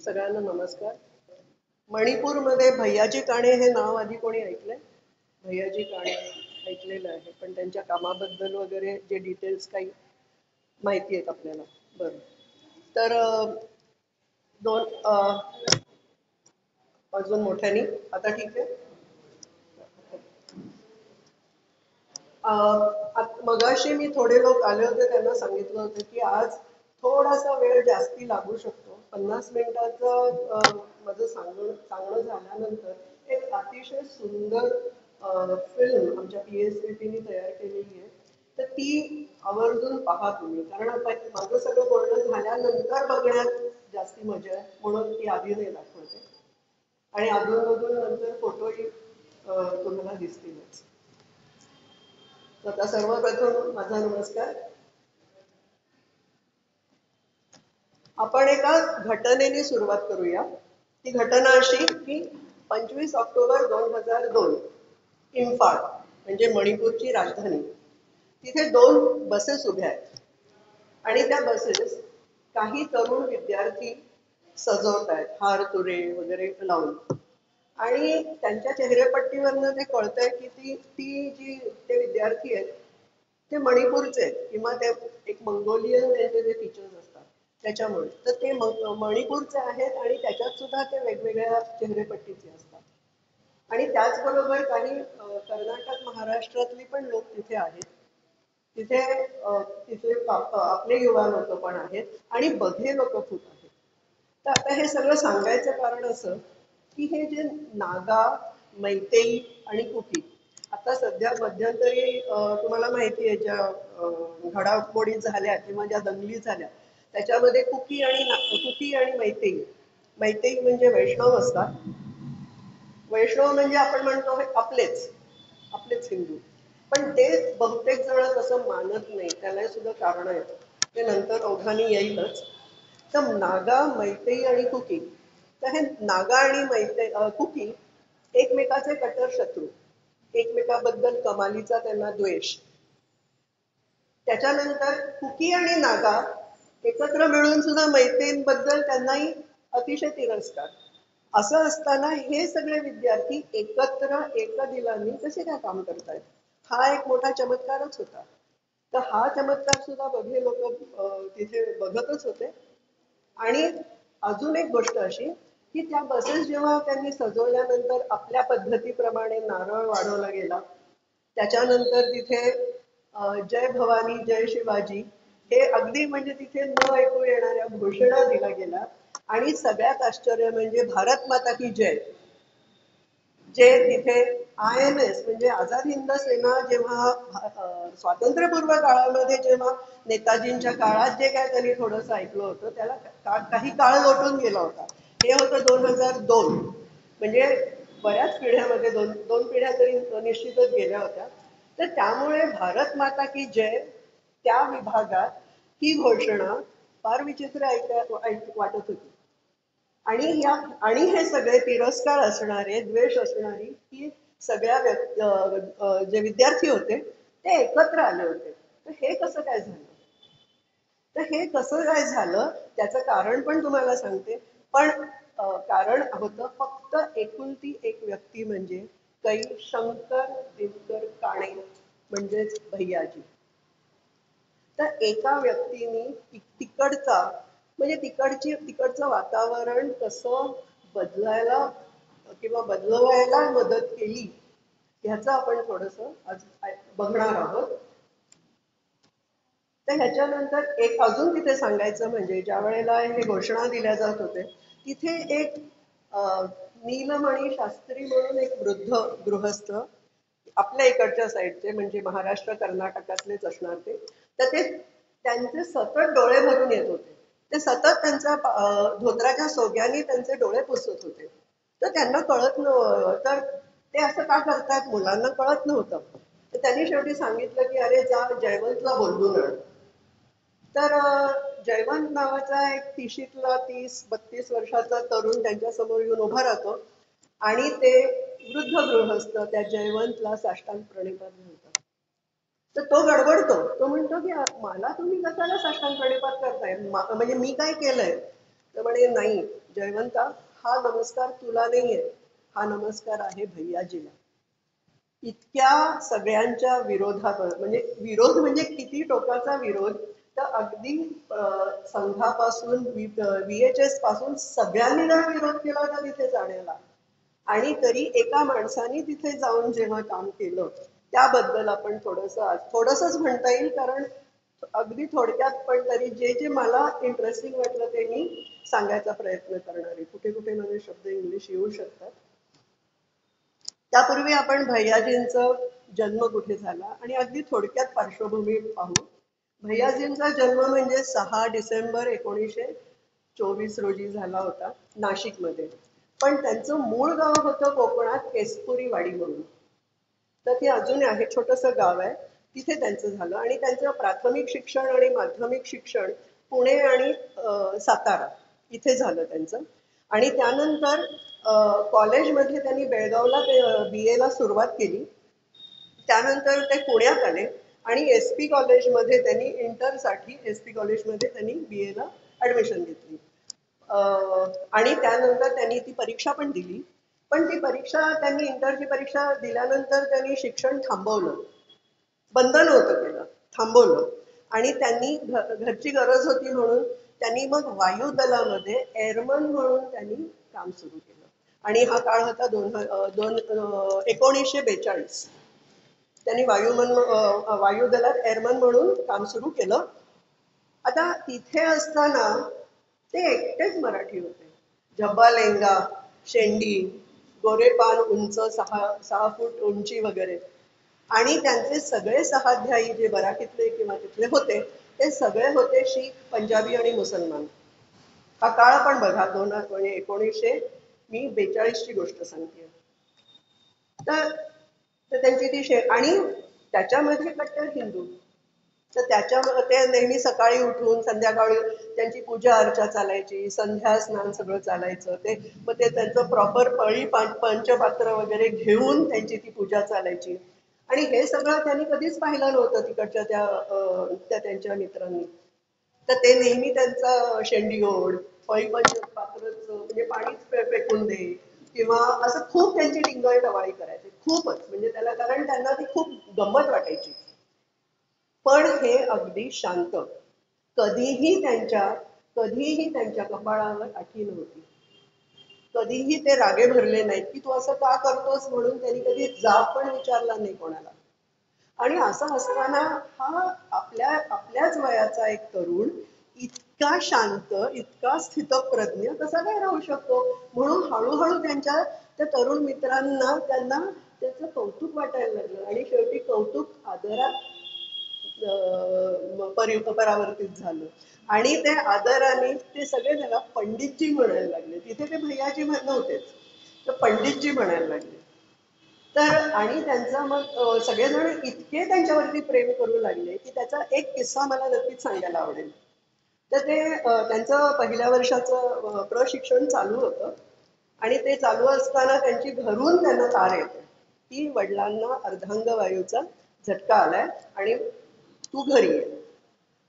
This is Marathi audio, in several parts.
सगळ्यांना नमस्कार. मणिपूरमध्ये भैयाजी काणे हे नाव आधी कोणी ऐकलंय? भैयाजी काणे ऐकलेलं आहे, पण त्यांच्या कामाबद्दल वगैरे जे डिटेल्स काही माहिती आहेत आपल्याला. बरं. तर दोन अजून मोठ्यानी आता ठीक आहे. मगाशी मी थोडे लोक आले होते, त्यांना सांगितलं होतं की आज थोडासा वेळ जास्ती लागू शकतो. 50 मिनिटाचं माझं सांगणं झाल्यानंतर एक अतिशय सुंदर फिल्म आमच्या PSCT तयार केलेली आहे. तर ती आवर्जून पहा तुम्ही, कारण माझं सगळं बोलणं झाल्यानंतर बघण्यात जास्ती मजा आहे, म्हणून ती आधी नाही दाखवते. आणि अधूनमधून नंतर फोटोही तुम्हाला दिसतीलच. आता सर्वप्रथम माझा नमस्कार. आपण एका घटनेने सुरुवात करूया. ती घटना अशी की 25 ऑक्टोबर 2002 इम्फाळ म्हणजे मणिपूरची राजधानी, तिथे 2 बसेस उभ्या आहेत आणि त्या बसेस काही तरुण विद्यार्थी सजवत आहेत, हार तुरे वगैरे लावून. आणि त्यांच्या चेहरेपट्टीवरनं ते कळतंय की ते विद्यार्थी आहेत ते मणिपूरचे आहेत, किंवा ते एक मंगोलियन त्यांचे जे टीचर्स असतात त्याच्यामुळे. तर ते मणिपूरचे आहेत आणि त्याच्यात सुद्धा ते वेगवेगळ्या चेहरेपट्टीचे असतात. आणि त्याचबरोबर काही कर्नाटक महाराष्ट्रातली पण लोक तिथे आहेत. तिथे तिथे आपले युवा लोक पण आहेत आणि बधे लोक खूप आहेत. तर आता हे सगळं सांगायचं कारण असं की हे जे नागा, मैतेई आणि कुकी, आता सध्या मध्यंतरी तुम्हाला माहिती आहे ज्या घडामोडी झाल्या किंवा ज्या दंगली झाल्या त्याच्यामध्ये कुकी आणि मैतेई. मैतेई म्हणजे वैष्णव असतात. वैष्णव म्हणजे आपण म्हणतो हे आपलेच आपलेच हिंदू. पण ते बहुतेक जण तसं मानत नाही, त्याला सुद्धा कारण आहेत, ते नंतर ओघाने येईलच. तर नागा, मैतेई आणि कुकी, तर हे नागा आणि कुकी एकमेकाचे कट्टर शत्रू, एकमेकाबद्दल कमालीचा त्यांना द्वेष. त्याच्यानंतर कुकी आणि नागा एकत्र मिळून सुद्धा मैत्रींबद्दल त्यांनाही अतिशय तिरस्कार. असं असताना हे सगळे विद्यार्थी एकत्र एकदिलाने कसे काय काम करतायत, हा एक मोठा चमत्कारच होता. तर हा चमत्कार सुद्धा बघे लोक तिथे बघतच होते. आणि अजून एक गोष्ट अशी की त्या बसेस जेव्हा त्यांनी सजवल्यानंतर आपल्या पद्धतीप्रमाणे नारळ वाढवला गेला, त्याच्यानंतर तिथे जय भवानी जय शिवाजी हे अगदी म्हणजे तिथे न ऐकू येणाऱ्या घोषणा दिल्या गेल्या. आणि सगळ्यात आश्चर्य म्हणजे भारत माता की जय, जे तिथे INS म्हणजे आझाद हिंद सेना जेव्हा स्वातंत्र्यपूर्व काळामध्ये जेव्हा नेताजींच्या काळात जे काय त्यांनी थोडंसं ऐकलं होतं त्याला काही काळ लोटून गेला होता. हे होतं 2002. म्हणजे बऱ्याच पिढ्यामध्ये दोन पिढ्या तरी निश्चितच गेल्या होत्या. तर त्यामुळे भारत माता की जय त्या विभागात ही घोषणा फार विचित्र वाटत होती. आणि हे सगळे तिरस्कार असणारे, द्वेष असणारी ही सगळ्या जे विद्यार्थी होते ते एकत्र आले होते. तर हे कसं काय झालं? तर हे कसं काय झालं त्याचं कारण पण तुम्हाला सांगते. पण कारण होतं फक्त एकुलती एक व्यक्ती, म्हणजे कै शंकर दिनकर काणे म्हणजेच भैयाजी. तर एका व्यक्तीने तिकडचा म्हणजे तिकडचं वातावरण कसं बदलायला किंवा बदलवायला मदत केली ह्याचं आपण थोडंसं आज बघणार आहोत. तर ह्याच्यानंतर एक अजून तिथे सांगायचं म्हणजे ज्या वेळेला हे घोषणा दिल्या जात होते तिथे एक नीलमणी शास्त्री म्हणून एक वृद्ध गृहस्थ आपल्या इकडच्या साईडचे म्हणजे महाराष्ट्र कर्नाटकातलेच असणार ते. तर ते त्यांचे सतत डोळे भरून येत होते. ते सतत त्यांच्या धोत्राच्या सोग्याने त्यांचे डोळे पुसत होते. तर त्यांना कळत नव्हतं तर ते असं का करतात, मुलांना कळत नव्हतं. तर त्यांनी शेवटी सांगितलं की अरे जा जयवंतला बोलवून आण. तर जयवंत नावाचा एक 30-32 वर्षाचा तरुण त्यांच्या समोर येऊन उभा राहतो आणि ते वृद्ध गृहस्थ त्या जयवंतला साष्टांग प्रणिपात घालतात. तर तो गडबडतो, तो म्हणतो की मला तुम्ही कशाला साष्टांग प्रणिपात करताय, म्हणजे मी काय केलंय. तर म्हणे नाही जयवंता, हा नमस्कार तुला नाहीये, हा नमस्कार आहे भैयाजीला. इतक्या सगळ्यांच्या विरोधात, म्हणजे विरोध म्हणजे किती टोकाचा विरोध, तर अगदी संघापासून VHS पासून सगळ्यांनी जर विरोध केला होता तिथे जाण्याला. आणि तरी एका माणसाने तिथे जाऊन जेव्हा काम केलं त्याबद्दल आपण थोडंसंच म्हणता येईल, कारण अगदी थोडक्यात पण तरी जे जे मला इंटरेस्टिंग वाटलं ते मी सांगायचा प्रयत्न करणार आहे. कुठे कुठे माझे शब्द इंग्लिश येऊ शकतात. त्यापूर्वी आपण भैयाजींचा जन्म कुठे झाला आणि अगदी थोडक्यात पार्श्वभूमी पाहू. भैयाजींचा जन्म म्हणजे 6 डिसेंबर 1924 रोजी झाला होता नाशिकमध्ये. पण त्यांचं मूळ गाव होतं कोकणात केसपुरीवाडी म्हणून. तर ते अजून आहे, छोटंसं गाव आहे. तिथे त्यांचं झालं आणि त्यांचं प्राथमिक शिक्षण आणि माध्यमिक शिक्षण पुणे आणि सातारा इथे झालं त्यांचं. आणि त्यानंतर कॉलेजमध्ये त्यांनी बेळगावला BA ला सुरुवात केली. त्यानंतर ते पुण्यात आले आणि SP कॉलेजमध्ये त्यांनी इंटरसाठी SP कॉलेजमध्ये त्यांनी BA ला ऍडमिशन घेतली. आणि त्यानंतर त्यांनी ती परीक्षा पण दिली. पण ती परीक्षा त्यांनी इंटरची परीक्षा दिल्यानंतर त्यांनी शिक्षण थांबवलं. बंद नव्हतं केलं, थांबवलं. आणि त्यांनी घरची गरज होती म्हणून त्यांनी मग वायुदलामध्ये एअरमन म्हणून त्यांनी काम सुरू केलं. आणि हा काळ होता 1942. त्यांनी वायुदलात एअरमन म्हणून काम सुरू केलं. आता तिथे असताना ते एकटेच मराठी होते. झब्बा लेंगा, शेंडी, गोरेपान, उंच 6 फूट उंची वगैरे. आणि त्यांचे सगळे सहाध्यायी जे बराकीतले किंवा तिथले होते ते सगळे होते शीख, पंजाबी आणि मुसलमान. हा काळ पण बघा, 1942 ची गोष्ट सांगते. तर तर त्यांची आणि त्याच्यामध्ये कट्टर हिंदू. तर ते नेहमी सकाळी उठून संध्याकाळी त्यांची पूजा अर्चा चालायची, संध्या स्नान सगळं चालायचं. मग ते त्यांचं प्रॉपर पंचपात्र वगैरे घेऊन त्यांची ती पूजा चालायची. आणि हे सगळं त्यांनी कधीच पाहिलं नव्हतं तिकडच्या त्या त्यांच्या मित्रांनी. तर ते नेहमी त्यांचा शेंडी ओढ, फळी पंचपात्रच म्हणजे पाणीच फेकून दे, किंवा असं खूप त्यांची टिंगल टवाळी करायची खूपच. म्हणजे त्याला, कारण त्यांना ती खूप गंमत वाटायची. पण हे अगदी शांत. कधीही त्यांच्या कपाळावर आठी नव्हती. कधीही ते रागे भरले नाहीत की तू असं का करतोस म्हणून. त्यांनी कधी जाब पण विचारला नाही कोणाला. आणि असं असताना हा आपल्याच वयाचा एक तरुण इतका शांत, इतका स्थितप्रज्ञ कसा काय राहू शकतो. म्हणून हळूहळू त्या तरुण मित्रांना त्यांना त्याचं कौतुक वाटायला लागलं. आणि शेवटी कौतुक आदरात परावर्तित झालं. आणि ते आदराने ते सगळे त्याला पंडितजी म्हणायला लागले. तिथे ते भैयाजी नव्हतेच, तर पंडितजी म्हणायला लागले. तर आणि त्यांचा मग सगळेजण इतके त्यांच्यावरती प्रेम करू लागले की त्याचा एक किस्सा मला नक्कीच सांगायला आवडेल. तर ते त्यांचं पहिल्या वर्षाचं प्रशिक्षण चालू होतं. आणि ते चालू असताना त्यांची घरून त्यांना तार येते की वडिलांना अर्धांगवायूचा झटका आलाय आणि तू घरी ये.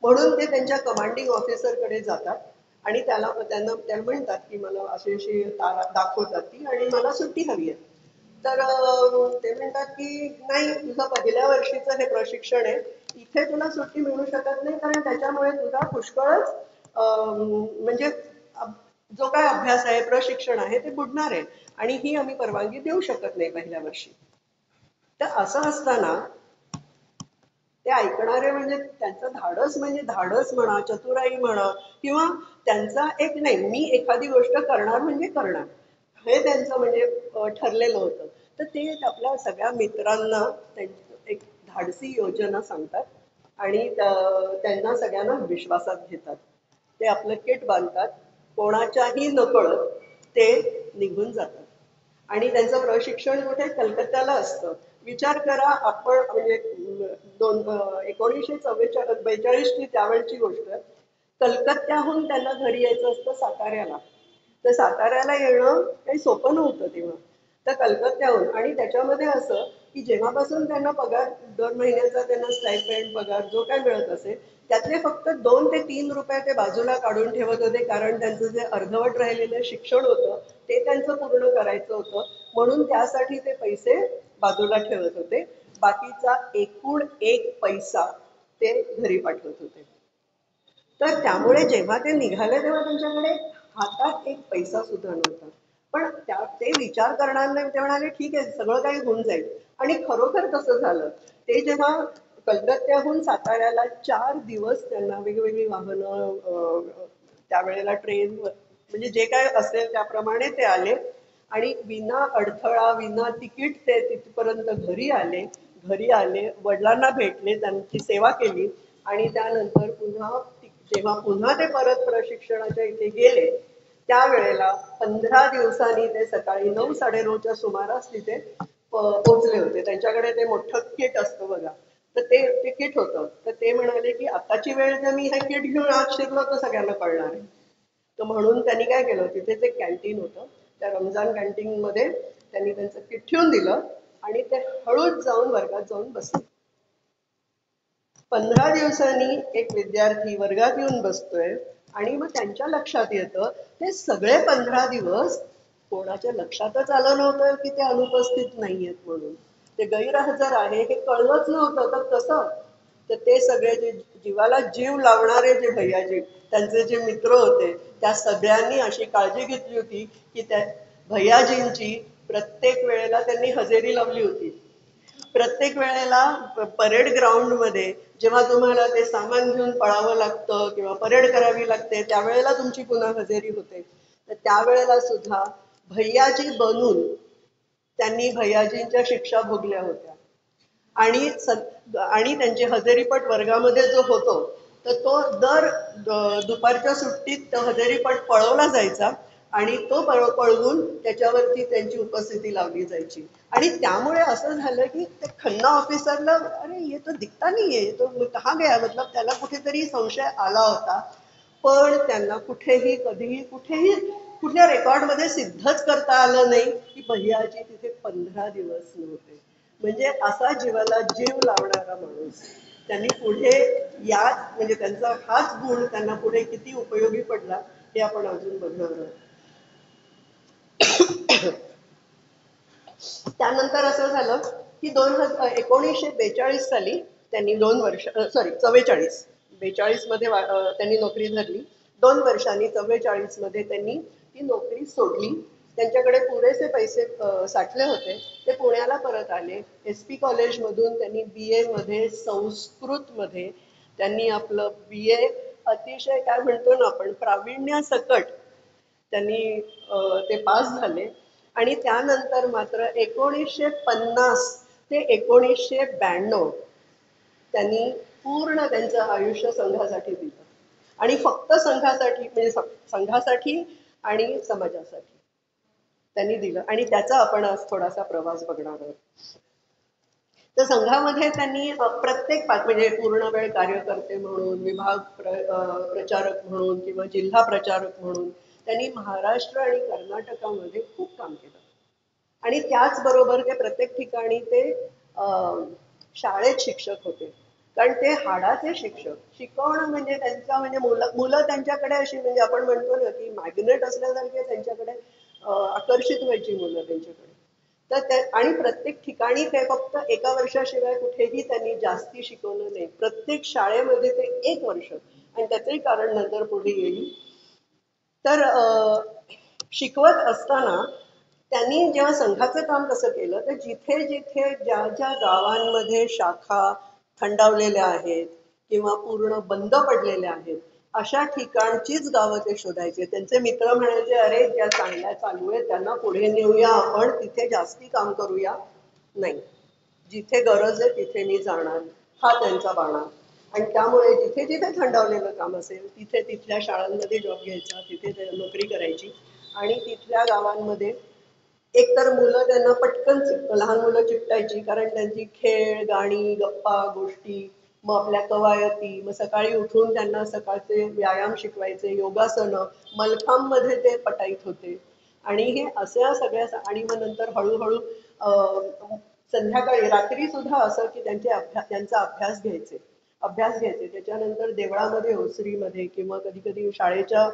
म्हणून ते त्यांच्या कमांडिंग ऑफिसरकडे जातात आणि त्यांना म्हणतात की मला अशी तारा दाखवतात ती आणि मला सुट्टी हवी आहे. तर ते म्हणतात की नाही, तुझं पहिल्या वर्षीचं हे प्रशिक्षण आहे, इथे तुला सुट्टी मिळू शकत नाही, कारण त्याच्यामुळे तुझा पुष्कळच म्हणजे जो काय अभ्यास आहे, प्रशिक्षण आहे ते बुडणार आहे आणि ही आम्ही परवानगी देऊ शकत नाही पहिल्या वर्षी. तर असं असताना ते ऐकणारे, म्हणजे त्यांचं धाडस, म्हणजे धाडस म्हणा, चतुराई म्हणा, किंवा त्यांचा एक नाही, मी एखादी गोष्ट करणार म्हणजे करणार, हे त्यांचं म्हणजे ठरलेलं होतं. तर ते आपल्या सगळ्या मित्रांना एक धाडसी योजना सांगतात आणि त्यांना सगळ्यांना विश्वासात घेतात. ते आपलं किट बांधतात, कोणाच्याही नकळत ते निघून जातात. आणि त्यांचं प्रशिक्षण कुठे कलकत्त्याला असतं. विचार करा, आपण म्हणजे 1942 ची त्यावेळची गोष्ट. कलकत्त्याहून त्यांना घरी यायचं असतं साताऱ्याला. तर साताऱ्याला येणं काही सोपं नव्हतं तेव्हा. तर कलकत्त्याहून, आणि त्याच्यामध्ये असं की जेव्हापासून त्यांना पगार दर महिन्याचा त्यांना स्टायपेंड पगार जो काय मिळत असेल त्यातले फक्त 2 ते 3 रुपये ते बाजूला काढून ठेवत होते, कारण त्यांचं जे अर्धवट राहिलेलं शिक्षण होतं ते त्यांचं पूर्ण करायचं होतं, म्हणून त्यासाठी ते पैसे बाजूला ठेवत होते. बाकीचा एकूण 1 पैसा ते घरी पाठवत होते. तर त्यामुळे जेव्हा ते निघाले तेव्हा त्यांच्याकडे हातात 1 पैसा सुद्धा नव्हता. पण ते विचार करणार नाही, ते म्हणाले ठीक आहे सगळं काही होऊन जाईल. आणि खरोखर तसं झालं. ते जेव्हा कलकत्त्याहून साताऱ्याला 4 दिवस त्यांना वेगवेगळी वाहनं, त्यावेळेला ट्रेन, म्हणजे जे काय असेल त्याप्रमाणे ते आले आणि विना अडथळा विना तिकीट ते तिथपर्यंत घरी आले. घरी आले, वडिलांना भेटले, त्यांची सेवा केली आणि त्यानंतर जेव्हा पुन्हा ते परत प्रशिक्षणाच्या इथे गेले त्यावेळेला 15 दिवसांनी ते सकाळी 9-9:30च्या सुमारास तिथे पोहोचले होते. त्यांच्याकडे ते मोठं किट असतं बघा, तर ते किट होतं. तर ते म्हणाले की आताची वेळ जर मी हे किट घेऊन आत शिरलो तर सगळ्यांना कळणार आहे. तर म्हणून त्यांनी काय केलं, तिथेच एक कॅन्टीन होतं, त्या रमजान कॅन्टीन मध्ये त्यांनी त्यांचं किट ठेवून दिलं आणि ते हळूच जाऊन वर्गात जाऊन बसले. 15 दिवसांनी एक विद्यार्थी वर्गात येऊन बसतोय आणि मग त्यांच्या लक्षात येतं ते सगळे 15 दिवस कोणाच्या लक्षातच आलं नव्हतं की ते अनुपस्थित नाहीयेत म्हणून, ते गैरहजर आहे हे कळलंच नव्हतं. तर कसं, तर ते सगळे जे जीवाला जीव लावणारे जे भैयाजी, त्यांचे जे मित्र होते, त्या सगळ्यांनी अशी काळजी घेतली होती की त्या भैयाजींची प्रत्येक वेळेला त्यांनी हजेरी लावली होती. प्रत्येक वेळेला परेड ग्राउंड मध्ये जेव्हा तुम्हाला ते सामान घेऊन पळावं लागतं किंवा परेड करावी लागते त्यावेळेला तुमची पुन्हा हजेरी होते. तर त्यावेळेला सुद्धा भैयाजी बनून त्यांनी भैयाजींच्या शिक्षा भोगल्या होत्या. आणि आणि त्यांचे हजेरीपट वर्गामध्ये जो होतो तर तो दर दुपारच्या सुट्टीत तो हजेरीपट पळवला जायचा आणि तो पळवून त्याच्यावरती त्यांची उपस्थिती लावली जायची. आणि त्यामुळे असं झालं की ते खन्ना ऑफिसरला अरे ये तो दिखता नाही आहे, तो कहा गया, मतलब त्याला कुठेतरी संशय आला होता. पण त्यांना कुठेही कधीही कुठेही कुठल्या रेकॉर्डमध्ये सिद्धच करता आलं नाही की भैयाजी तिथे 15 दिवस नव्हते. म्हणजे असा जीवाला जीव लावणारा माणूस त्यांनी पुढे या, म्हणजे त्यांचा हाच गुण त्यांना पुढे किती उपयोगी पडला हे आपण अजून बघणार आहोत. त्यानंतर असं झालं की 1942 साली त्यांनी 2 वर्ष, सॉरी 42 मध्ये त्यांनी नोकरी धरली. 2 वर्षांनी 44 मध्ये त्यांनी ती नोकरी सोडली. त्यांच्याकडे पुरेसे पैसे साठले होते. ते पुण्याला परत आले. SP कॉलेजमधून त्यांनी BA मध्ये संस्कृत मध्ये त्यांनी आपलं BA अतिशय काय म्हणतो ना आपण प्रावीण्यासकट त्यांनी ते पास झाले. आणि त्यानंतर मात्र 1950 ते 1992 त्यांनी पूर्ण त्यांचं आयुष्य संघासाठी दिलं. आणि फक्त संघासाठी, म्हणजे संघासाठी आणि समाजासाठी त्यांनी दिलं. आणि त्याचा आपण आज थोडासा प्रवास बघणार आहोत. तर संघामध्ये त्यांनी प्रत्येक म्हणजे पूर्ण वेळ कार्यकर्ते म्हणून, विभाग प्रचारक म्हणून किंवा जिल्हा प्रचारक म्हणून त्यांनी महाराष्ट्र आणि कर्नाटकामध्ये खूप काम केलं. आणि त्याचबरोबर ते प्रत्येक ठिकाणी ते शाळेत शिक्षक होते. कारण ते हाडाचे शिक्षक, शिकवणं म्हणजे त्यांचा म्हणजे मुलं त्यांच्याकडे अशी, म्हणजे आपण म्हणतो ना की मॅग्नेट असल्यासारखे त्यांच्याकडे आकर्षित व्हायची मुलं त्यांच्याकडे. तर आणि प्रत्येक ठिकाणी ते फक्त 1 वर्षाशिवाय कुठेही त्यांनी जास्ती शिकवलं नाही. प्रत्येक शाळेमध्ये ते 1 वर्ष, आणि त्याचंही कारण नंतर पुढे येईल. तर शिकवत असताना त्यांनी जेव्हा संघाचं काम कसं केलं, तर जिथे जिथे ज्या ज्या गावांमध्ये शाखा थंडावलेल्या आहेत किंवा पूर्ण बंद पडलेल्या आहेत अशा ठिकाणचीच गावं ते शोधायचे. त्यांचे मित्र म्हणायचे अरे ज्या चांगल्या चालू आहे त्यांना पुढे नेऊया, आपण तिथे जास्ती काम करूया. नाही, जिथे गरज आहे तिथे मी जाणार, हा त्यांचा बाणा. आणि त्यामुळे जिथे जिथे थंडावलेलं काम असेल तिथे तिथल्या शाळांमध्ये जॉब घ्यायचा, तिथे ते नोकरी करायची. आणि तिथल्या गावांमध्ये एकतर मुलं त्यांना पटकन लहान मुलं चिकटायची, कारण त्यांची खेळ, गाणी, गप्पा गोष्टी, मग आपल्या कवायती, मग सकाळी उठून त्यांना सकाळचे व्यायाम शिकवायचे, योगासनं, मलखांब मध्ये ते पटाईत होते. आणि हे अशा सगळ्या, आणि मग नंतर हळूहळू संध्याकाळी रात्री सुद्धा असं की त्यांचा अभ्यास घ्यायचे. अभ्यास घ्यायचे. त्याच्यानंतर देवळामध्ये ओसरीमध्ये किंवा कधी कधी शाळेच्या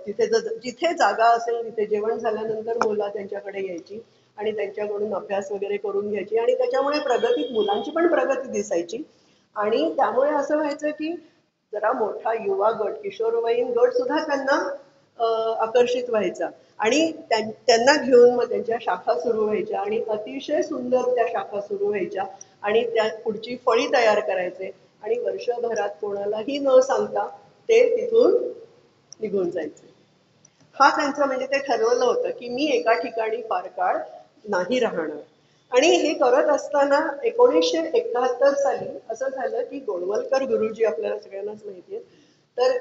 तिथे जिथे जागा असेल तिथे जेवण झाल्यानंतर मुलं त्यांच्याकडे यायची आणि त्यांच्याकडून अभ्यास वगैरे करून घ्यायची आणि त्याच्यामुळे प्रगती मुलांची पण प्रगती दिसायची आणि त्यामुळे असं व्हायचं की जरा मोठा युवा गट किशोरवयीन गट सुद्धा त्यांना आकर्षित व्हायचा आणि त्यांना घेऊन मग त्यांच्या शाखा सुरू व्हायच्या आणि अतिशय सुंदर त्या शाखा सुरू व्हायच्या आणि त्या पुढची फळी तयार करायचे आणि वर्षभरात कोणालाही न सांगता ते तिथून निघून जायचे. हा त्यांचं म्हणजे ते ठरवलं होतं की मी एका ठिकाणी फार काळ नाही राहणार. आणि हे करत असताना 1971 साली असं झालं की गोळवलकर गुरुजी आपल्याला सगळ्यांनाच माहिती आहे. तर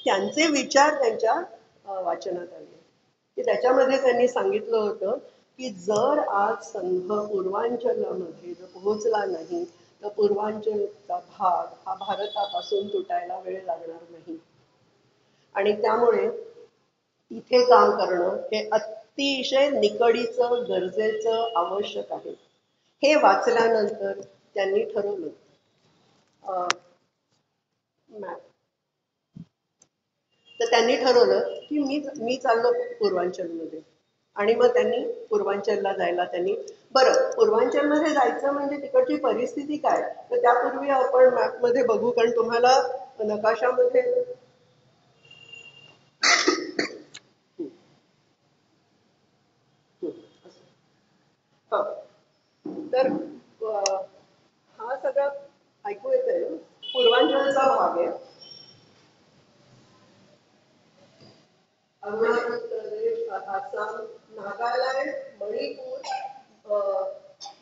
त्यांचे विचार त्यांच्या वाचनात आले की त्याच्यामध्ये त्यांनी सांगितलं होतं की जर आज संघ पूर्वांचलमध्ये जर पोहोचला नाही तर पूर्वांचलचा भाग हा भारतापासून तुटायला वेळ लागणार नाही आणि त्यामुळे इथे काम करणं हे अतिशय निकडीचं गरजेचं आवश्यक आहे. हे वाचल्यानंतर त्यांनी ठरवलं तर त्यांनी ठरवलं की मी चाललो पूर्वांचलमध्ये आणि मग त्यांनी पूर्वांचलला जायला त्यांनी बरं पूर्वांचलमध्ये जायचं म्हणजे तिकडची परिस्थिती काय तर त्यापूर्वी आपण मॅपमध्ये बघू कारण तुम्हाला नकाशामध्ये हा तर हा सगळा ऐकू येतोय ना पूर्वांचलचा भाग आहे. अरुणाचल प्रदेश आसाम नागालँड मणिपूर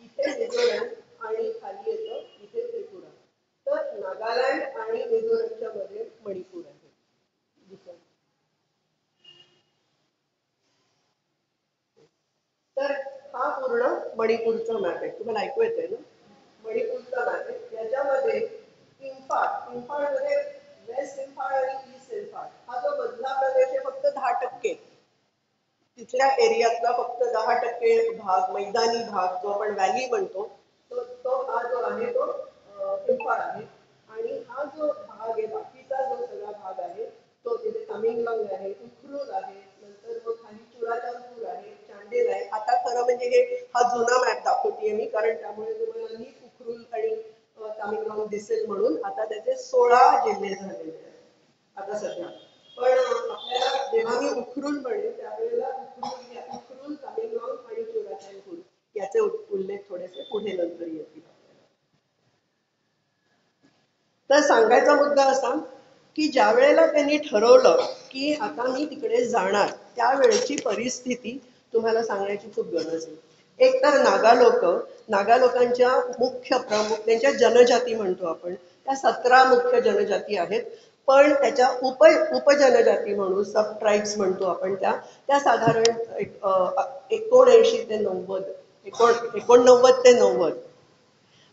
इथे मिझोरम आणि खाली येतं इथे त्रिपुरा. तर नागालँड आणि मिझोरमच्या मध्ये मणिपूर आहे. तर हा पूर्ण मणिपूरचा मॅप आहे. तुम्हाला ऐकू येतंय ना मणिपूरचा मॅप आहे. याच्यामध्ये इम्फाळमध्ये वेस्ट इम्फाळ आणि ईस्ट इम्फाळ हा जो मधला प्रदेश आहे फक्त 10%. तिथल्या एरियातला फक्त 10% भाग मैदानी भाग जो आपण व्हॅली म्हणतो तो हा जो आहे तो इम्फाळ आहे आणि हा जो भाग आहे बाकीचा जो सगळा भाग आहे तो तिथे तामिंगलांग आहे उखरुल आहे नंतर मग खाली चुराचांदपूर आहे चांदेल आहे. आता खरं म्हणजे हे हा जुना मॅप दाखवतेय मी कारण त्यामुळे तुम्हाला नीट उखरुल आणि तामिंगलांग दिसेल म्हणून आता त्याचे 16 जिल्हे झालेले आहेत आता सध्या. पण आपल्याला जेव्हा मी उखरुल म्हणेल त्यावेळेला उखरुल तामिळनाडू आणि चुराचांदपूर याचे उल्लेख थोडेसे पुढे नंतर येतील. तर सांगायचा मुद्दा असा की ज्या वेळेला त्यांनी ठरवलं की आता मी तिकडे जाणार त्यावेळेची परिस्थिती तुम्हाला सांगण्याची खूप गरज आहे. एक तर नागा लोकांच्या मुख्य प्रमुख त्यांच्या जनजाती म्हणतो आपण त्या 17 मुख्य जनजाती आहेत. पण त्याच्या उपजनजाती म्हणून सब ट्राईब्स म्हणतो आपण त्या साधारण 79 ते 90 89 ते 90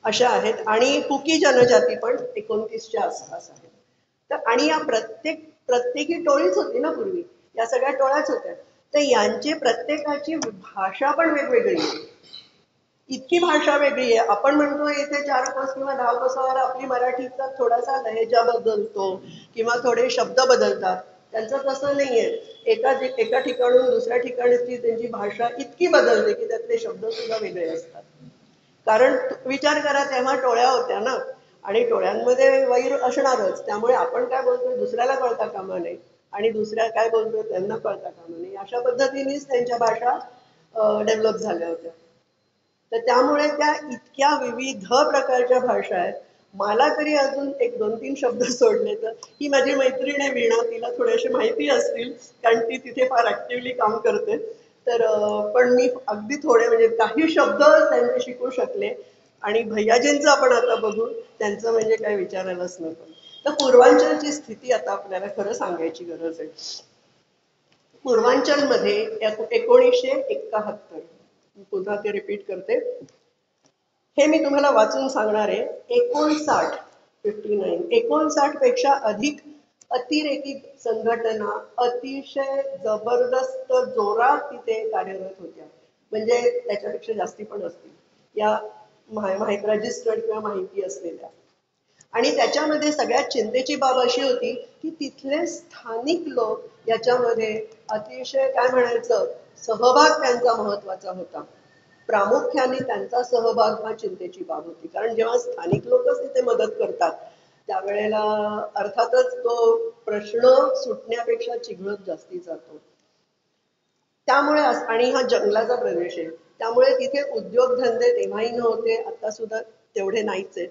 अशा आहेत आणि कुकी जनजाती पण 29च्या आसपास आहेत. तर आणि या प्रत्येकी टोळीच होती ना पूर्वी या सगळ्या टोळ्याच होत्या. तर यांची प्रत्येकाची भाषा पण वेगवेगळी आहे. इतकी भाषा वेगळी आहे आपण म्हणतो इथे 4 कोस किंवा 10 कोसावर आपली मराठीचा थोडासा लहेजा बदलतो किंवा थोडे शब्द बदलतात. त्यांचं तसं नाहीये. एका ठिकाणून दुसऱ्या ठिकाणची त्यांची भाषा इतकी बदलते की त्यातले शब्द सुद्धा वेगळे असतात. कारण विचार करा तेव्हा टोळ्या होत्या ना आणि टोळ्यांमध्ये वैर असणारच त्यामुळे आपण काय बोलतोय दुसऱ्याला कळता कामा नये आणि दुसऱ्या काय बोलतोय त्यांना कळता कामा नये अशा पद्धतीनेच त्यांच्या भाषा डेव्हलप झाल्या होत्या. तर त्यामुळे त्या इतक्या विविध प्रकारच्या भाषा आहेत. मला तरी अजून एक 2-3 शब्द सोडले तर ही माझी मैत्रीण आहे वीणा तिला थोडेसे माहिती असतील कारण ती तिथे फार ऍक्टिव्हली काम करते. तर पण मी अगदी थोडे म्हणजे काही शब्द त्यांचे शिकू शकले आणि भैयाजींचं आपण आता बघू त्यांचं म्हणजे काय विचारायलाच नको. तर पूर्वांचलची स्थिती आता आपल्याला खरं सांगायची गरज आहे. पूर्वांचलमध्ये 1971 पुन्हा ते रिपीट करते. हे मी तुम्हाला वाचून सांगणार आहे. 59 पेक्षा अधिक अतिरेकी संघटना अतिशय जबरदस्त जोरात तिथे कार्यरत होत्या. म्हणजे त्याच्यापेक्षा जास्ती पण असतील. या माहिती रजिस्टर्ड किंवा माहिती असलेल्या. आणि त्याच्यामध्ये सगळ्यात चिंतेची बाब अशी होती की तिथले स्थानिक लोक याच्यामध्ये अतिशय काय म्हणायचं सहभाग त्यांचा महत्वाचा होता. प्रामुख्याने त्यांचा सहभाग हा चिंतेची बाब होती. कारण जेव्हा स्थानिक लोकच तिथे मदत करतात त्यावेळेला अर्थातच तो प्रश्न सुटण्यापेक्षा चिघळत जास्ती जातो. त्यामुळे आणि हा जंगलाचा प्रदेश आहे त्यामुळे तिथे उद्योगधंदे तेव्हाही नव्हते, आता सुद्धा तेवढे नाहीच आहेत.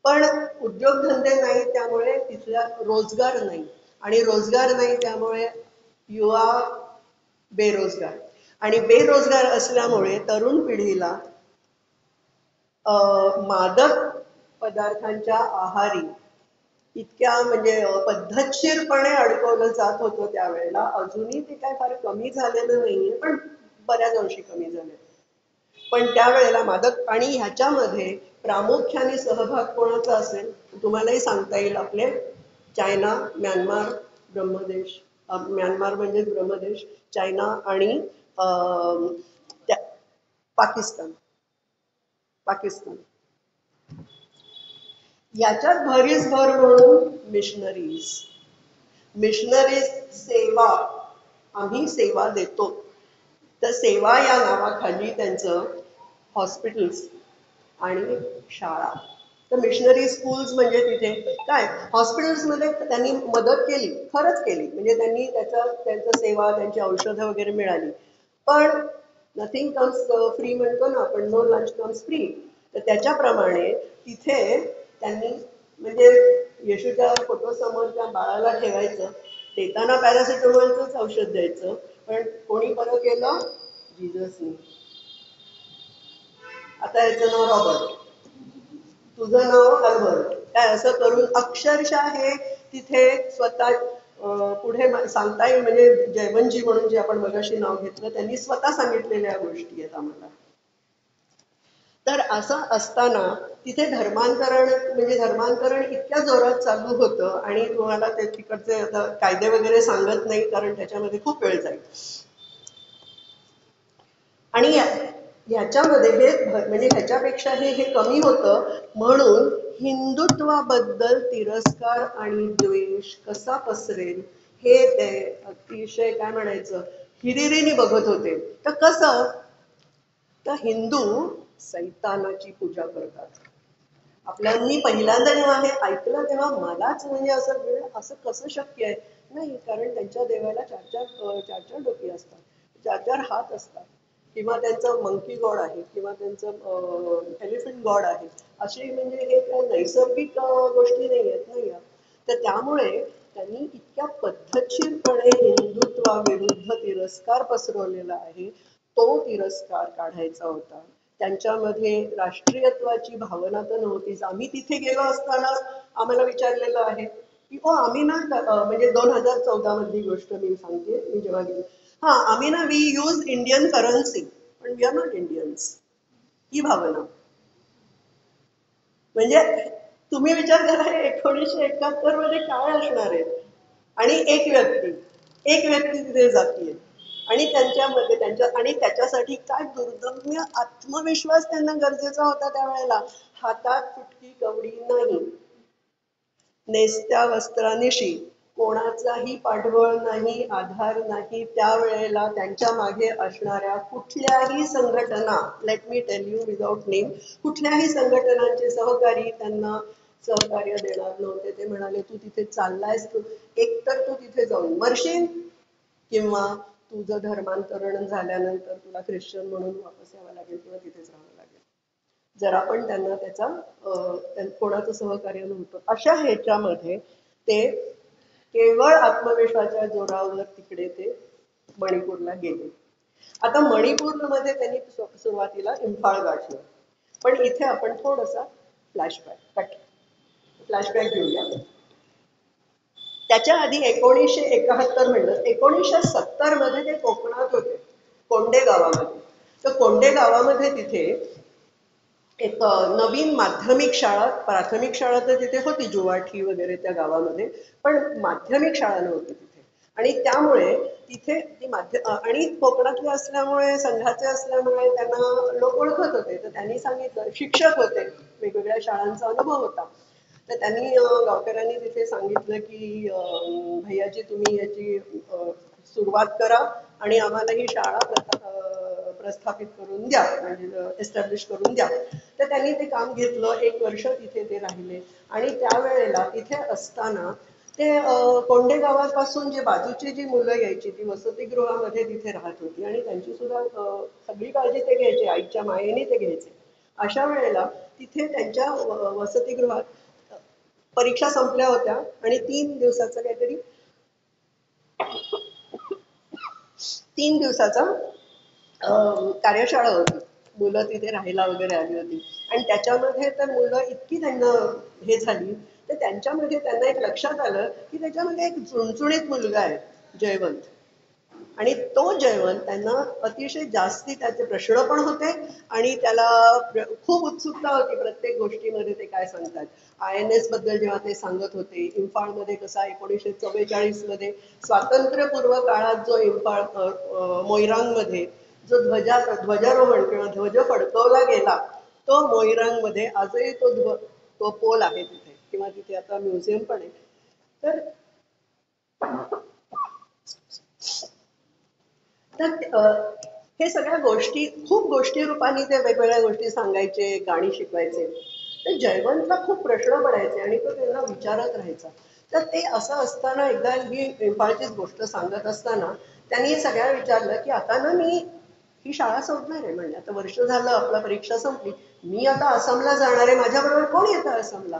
पण उद्योगधंदे नाही त्यामुळे तिथला रोजगार नाही आणि रोजगार नाही त्यामुळे युवा बेरोजगार आणि बेरोजगार असल्यामुळे तरुण पिढीला मादक पदार्थांच्या आहारी इतक्या म्हणजे पद्धतशीरपणे अडकवलं जात होतं त्यावेळेला. अजूनही ते काय फार कमी झालेलं नाहीये पण बऱ्याच अंशी कमी झाले. पण त्यावेळेला मादक आणि ह्याच्यामध्ये प्रामुख्याने सहभाग कोणाचा असेल तुम्हालाही सांगता येईल. आपले चायना, म्यानमार, ब्रह्मदेश. म्यानमार म्हणजे ब्रह्मदेश, चायना आणि पाकिस्तान. पाकिस्तान याच्यात भरीसभर म्हणून मिशनरीज. मिशनरीज सेवा, आम्ही सेवा देतो. तर सेवा या नावाखाली त्यांचं हॉस्पिटल्स आणि शाळा. तर मिशनरी स्कूल्स म्हणजे तिथे काय हॉस्पिटल्समध्ये त्यांनी मदत केली, खरंच केली. म्हणजे त्यांनी त्यांचं सेवा, त्यांची औषधं वगैरे मिळाली. पण नथिंग कम्स फ्री म्हणतो ना आपण, नो लंच कम्स फ्री. तर त्याच्याप्रमाणे तिथे त्यांनी म्हणजे येशूच्या फोटोसमोर त्या बाळाला ठेवायचं, देताना पॅरासिटामॉलचंच औषध द्यायचं. पण कोणी बरं केलं? जिजसनी. आता याचं नाव रॉबर्ट, तुझं नाव अल्बर्ट, काय असं करून अक्षरशः हे तिथे स्वतः पुढे सांगता येईल. म्हणजे जयवंतजी म्हणून जे आपण मगाशी नाव घेतलं त्यांनी स्वतः सांगितलेल्या गोष्टी आहेत आम्हाला. तर असं असताना तिथे धर्मांतरण म्हणजे धर्मांतरण इतक्या जोरात चालू होतं आणि तुम्हाला ते तिकडचे आता कायदे वगैरे सांगत नाही कारण त्याच्यामध्ये खूप वेळ जाईल. आणि ह्याच्यामध्ये हे म्हणजे ह्याच्यापेक्षा हे कमी होतं म्हणून हिंदुत्वाबद्दल तिरस्कार आणि द्वेष कसा पसरेल हे ते अतिशय काय म्हणायचं हिरिरीने बघत होते. तर कसं, तर हिंदू सैतानाची पूजा करतात. मी पहिल्यांदा जेव्हा हे ऐकलं तेव्हा मलाच म्हणजे असं कसं शक्य आहे. नाही, कारण त्यांच्या देवाला चार चार डोकी असतात, चार हात असतात, किंवा त्यांचं मंकी गॉड आहे किंवा त्यांचं एलिफंट गॉड आहे. अशी म्हणजे हे काही नैसर्गिक गोष्टी नाही आहेत नाही. तर त्यामुळे त्यांनी इतक्या पद्धतशीरपणे हिंदुत्वाविरुद्ध तिरस्कार पसरवलेला आहे. तो तिरस्कार काढायचा होता. त्यांच्यामध्ये राष्ट्रीयत्वाची भावना तर नव्हतीच. आम्ही तिथे गेलो असताना आम्हाला विचारलेलं आहे की आम्ही ना म्हणजे 2014 मधली गोष्ट मी सांगते. मी जेव्हा गेले, आम्ही ना वी यूज इंडियन करन्सी पण वी आर नॉट इंडियन्स, ही भावना. म्हणजे तुम्ही विचार करा 1971 मध्ये काय असणार आहे. आणि एक व्यक्ती तिथे जातीये आणि त्यांच्या आणि त्याच्यासाठी काय दुर्दम्य आत्मविश्वास त्यांना गरजेचा होता त्यावेळेला. हातात फुटकी कवडी नाही, नेसत्या वस्त्रानिशी, कोणाचाही पाठबळ नाही, आधार नाही. त्यावेळेला त्यांच्या मागे असणाऱ्या कुठल्याही संघटना, let me tell you without name, कुठल्याही संघटनांचे सहकारी त्यांना सहकार्य देणार नव्हते. ते म्हणाले तू तिथे चाललायस, एकतर तू तिथे जाऊन मरशील किंवा तुझं धर्मांतरण झाल्यानंतर तुला ख्रिश्चन म्हणून वापस यावं लागेल किंवा तिथेच राहावं लागेल. जर आपण त्यांना कोणाचं सहकार्य नव्हतं. अशा ह्याच्यामध्ये ते केवळ आत्मविश्वासाच्या जोरावर तिकडे ते मणिपूरला गेले. आता मणिपूरमध्ये त्यांनी सुरुवातीला इम्फाळ गाठलं. पण इथे आपण थोडासा फ्लॅशबॅक घेऊया. त्याच्या आधी 1971 म्हणलं, 1970 मध्ये ते कोकणात होते, कोंडे गावामध्ये. तर कोंडे गावामध्ये तिथे एक नवीन माध्यमिक शाळा, प्राथमिक शाळा तर तिथे होती जुवाठी वगैरे त्या गावामध्ये, पण माध्यमिक शाळा नव्हती तिथे. आणि त्यामुळे तिथे ती आणि कोकणातले असल्यामुळे संघाचे असल्यामुळे त्यांना लोक ओळखत होते. तर त्यांनी सांगितलं, शिक्षक होते, वेगवेगळ्या शाळांचा अनुभव होता. तर त्यांनी गावकऱ्यांनी तिथे सांगितलं की भैयाजी तुम्ही याची सुरुवात करा आणि आम्हाला ही शाळा प्रस्थापित करून द्या, म्हणजे एस्टॅब्लिश करून द्या. तर त्यांनी ते काम घेतलं. 1 वर्ष तिथे ते राहिले आणि त्यावेळेला तिथे असताना ते कोंडे गावापासून जे बाजूची जी मुलं यायची ती वसतिगृहामध्ये तिथे राहत होती आणि त्यांची सुद्धा सगळी काळजी ते घ्यायचे, आईच्या मायेने ते घ्यायचे. अशा वेळेला तिथे त्यांच्या वसतिगृहात परीक्षा संपल्या होत्या आणि 3 दिवसाचं काहीतरी 3 दिवसाचा कार्यशाळा होती. मुलं तिथे राहायला वगैरे आली होती आणि त्याच्यामध्ये तर मुलं इतकी त्यांना हे झाली, तर त्यांच्यामध्ये त्यांना एक लक्षात आलं की त्याच्यामध्ये एक चुणचुणीत मुलगा आहे, जयवंत. आणि तो जयवंत त्यांना अतिशय जास्ती त्याचे प्रश्न पण होते आणि त्याला खूप उत्सुकता होती प्रत्येक गोष्टीमध्ये ते काय सांगतात. INS बद्दल जेव्हा ते सांगत होते, इम्फाळमध्ये कसा 1944 मध्ये स्वातंत्र्यपूर्व काळात जो इम्फाळ मोईरांगमध्ये जो ध्वजारोहण किंवा ध्वज फडकवला गेला, तो मोईरांगमध्ये आजही तो पोल आहे तिथे, किंवा तिथे आता म्युझियम पण आहे. तर हे सगळ्या गोष्टी, खूप गोष्टी रूपाने ते वेगवेगळ्या गोष्टी सांगायचे, गाणी शिकवायचे. तर जयवंतला खूप प्रश्न पडायचे आणि तो त्यांना विचारत राहायचा. तर ते असं असताना एकदा ही इम्फाळचीच गोष्ट सांगत असताना त्यांनी सगळ्या विचारलं की आता ना मी ही शाळा सोडणार आहे. म्हणजे आता वर्ष झालं, आपला परीक्षा संपली, मी आता आसामला जाणार आहे, माझ्याबरोबर कोण येतं आसामला?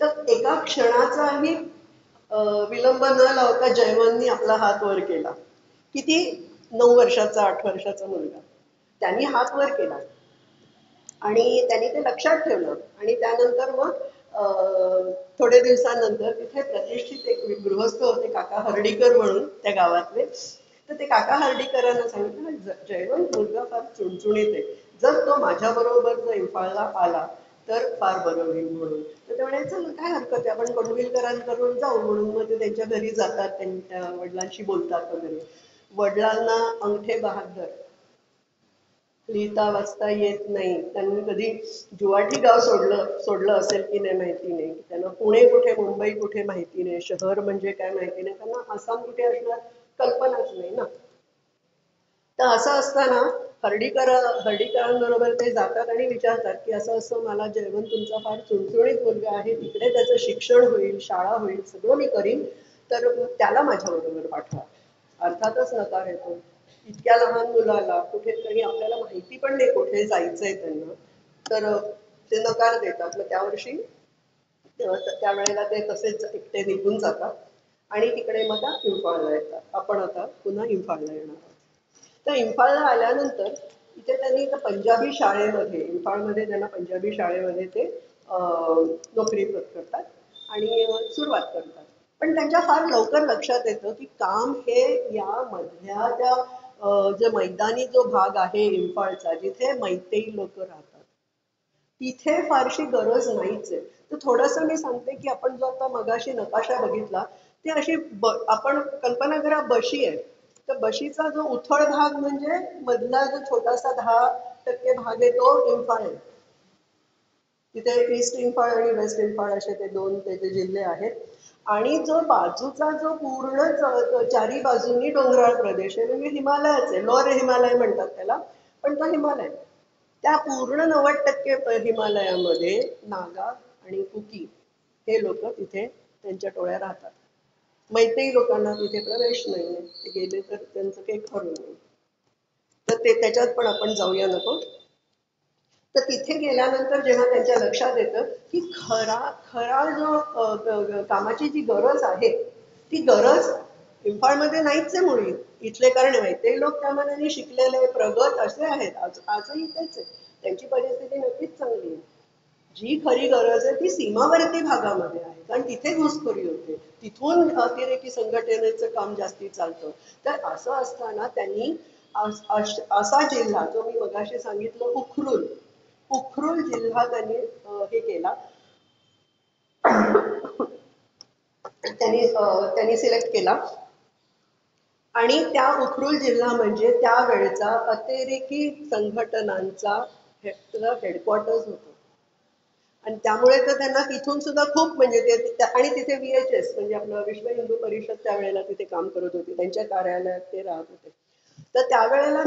तर एका क्षणाचाही विलंब न लावता जयवंतनी आपला हात वर केला. किती? 9 वर्षाचा, 8 वर्षाचा मुलगा. त्यांनी हात वर केला आणि त्यांनी ते लक्षात ठेवलं आणि त्यानंतर मग थोडे दिवसानंतर तिथे प्रतिष्ठित एक गृहस्थ होते, काका हर्डीकर म्हणून त्या गावातले. तर ते काका हर्डीकरांना सांगितलं, जयवंत मुलगा फार चुणचुणीत आहे, जर तो माझ्या बरोबर जर इम्फाळला आला तर फार बरं होईल म्हणून. तर ते म्हणाले, चल काय हरकत आहे, आपण कडविलकरांकडून जाऊ. म्हणून मग ते त्यांच्या घरी जातात, त्यांच्या वडिलांशी बोलतात वगैरे. वडिलांना अंगठे बहादर, लिहिता वाचता येत नाही. त्यांनी कधी जुवाठी गाव सोडलं असेल की नाही माहिती नाही. त्यांना पुणे कुठे, मुंबई कुठे माहिती नाही, शहर म्हणजे काय माहिती नाही, त्यांना आसाम कुठे असणार कल्पनाच नाही ना. तर असं असताना हर्डीकरांबरोबर ते जातात आणि विचारतात की असं असं मला जयवंत तुमचा फार चुणचुणीत मुलगा आहे, तिकडे त्याचं शिक्षण होईल, शाळा होईल, सगळं मी करीन, तर त्याला माझ्याबरोबर पाठवा. अर्थातच नकार येतो. इतक्या लहान मुलाला कुठेतरी, आपल्याला माहिती पण नाही कुठे जायचंय त्यांना, तर ते नकार देतात. मग त्यावर्षी त्यावेळेला ते तसेच एकटे निघून जातात आणि तिकडे मग इम्फाळला येतात. आपण आता पुन्हा इम्फाळला येणार आहोत. तर इम्फाळला आल्यानंतर इथे त्यांनी एका पंजाबी शाळेमध्ये, इम्फाळमध्ये त्यांना पंजाबी शाळेमध्ये ते नोकरी करतात आणि सुरुवात करतात. पण त्यांच्या फार लवकर लक्षात येतं की काम हे या मधल्या त्या जो मैदानी जो भाग आहे इम्फाळचा, जिथे मैतेई लोक राहतात, तिथे फारशी गरज नाहीच आहे. तर थोडंसं मी सांगते की आपण जो आता मगाशी नकाशा बघितला, ते अशी आपण कल्पना करा, बशी आहे. तर बशीचा जो उथळ भाग म्हणजे मधला जो छोटासा 10% भाग आहे, तो इम्फाळ आहे. तिथे ईस्ट इम्फाळ आणि वेस्ट इम्फाळ असे ते दोन त्याचे जिल्हे आहेत. आणि जो बाजूचा जो पूर्ण चारी बाजूनी डोंगराळ प्रदेश आहे, म्हणजे हिमालयच आहे, लोअर हिमालय म्हणतात त्याला, पण तो हिमालय. त्या पूर्ण 90% हिमालयामध्ये नागा आणि कुकी हे लोक तिथे त्यांच्या टोळ्या राहतात. मैतेई लोकांना तिथे प्रवेश नाहीये, ते गेले तर त्यांचं काही खरं नाही. तर ते त्याच्यात पण आपण जाऊया नको. तर तिथे गेल्यानंतर जेव्हा त्यांच्या लक्षात येतं की खरा खरा जो कामाची जी गरज आहे, ती गरज इम्फाळमध्ये नाहीच आहे मुळी इथले. कारण मैतेई लोक त्या मनाने शिकलेले, प्रगत असे आहेत, आजही तेच आहे, त्यांची परिस्थिती नक्कीच चांगली आहे. जी खरी गरज आहे ती सीमावर्ती भागामध्ये आहे, कारण तिथे घुसखोरी होते, तिथून अतिरेकी संघटनेचं काम जास्ती चालतं. तर असं असताना त्यांनी असा जिल्हा, जो मी मगाशी सांगितलं, उखरुल, उखरुल जिल्हा त्यांनी हे केला, त्यांनी सिलेक्ट केला. आणि त्या उखरुल जिल्हा म्हणजे त्यावेळचा अतिरेकी संघटनांचा हेडक्वार्टर्स होतं. आणि त्यामुळे तर त्यांना तिथून सुद्धा खूप म्हणजे आणि तिथे VHS म्हणजे आपलं विश्व हिंदू परिषद त्यावेळेला तिथे काम करत होती. त्यांच्या कार्यालयात ते राहत होते. तर त्यावेळेला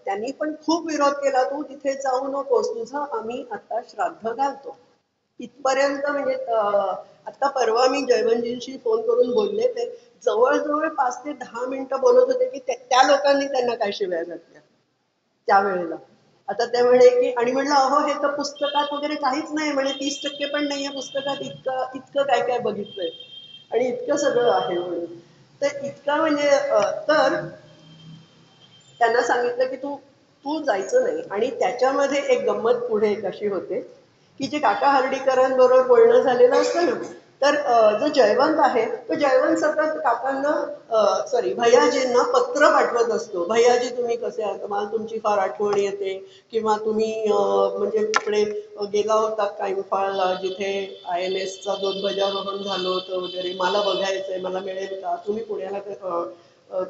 त्यांनी पण खूप विरोध केला, तू तिथे जाऊ नकोस, तुझं आम्ही आता श्राद्ध घालतो. इथपर्यंत म्हणजे आता परवा मी जयवंतजींशी फोन करून बोलले, ते जवळजवळ 5 ते 10 मिनिटं बोलत होते की त्या लोकांनी त्यांना काय शिव्या घातल्या त्यावेळेला. आता ते म्हणे की, आणि म्हणलं अहो हे तर पुस्तकात वगैरे काहीच नाही म्हणे, 30% पण नाहीये पुस्तकात, इतकं इतकं काय काय बघितलंय आणि इतकं सगळं आहे म्हणून. तर इतका म्हणजे तर त्यांना सांगितलं की तू तू जायचं नाही. आणि त्याच्यामध्ये एक गंमत पुढे कशी होते की जे काका हर्डीकरांबरोबर बोलणं झालेलं असतं ना, तर जो जयवंत आहे तो जयवंत सतत काकांना सॉरी भैयाजींना पत्र पाठवत असतो, भैयाजी तुम्ही कसे आहात, मला तुमची फार आठवण येते, किंवा तुम्ही म्हणजे तिकडे गेला होता का इम्फाळला जिथे INS चा ध्वजारोहण झालं होतं वगैरे, मला बघायचंय, मला मिळेल का, तुम्ही पुण्याला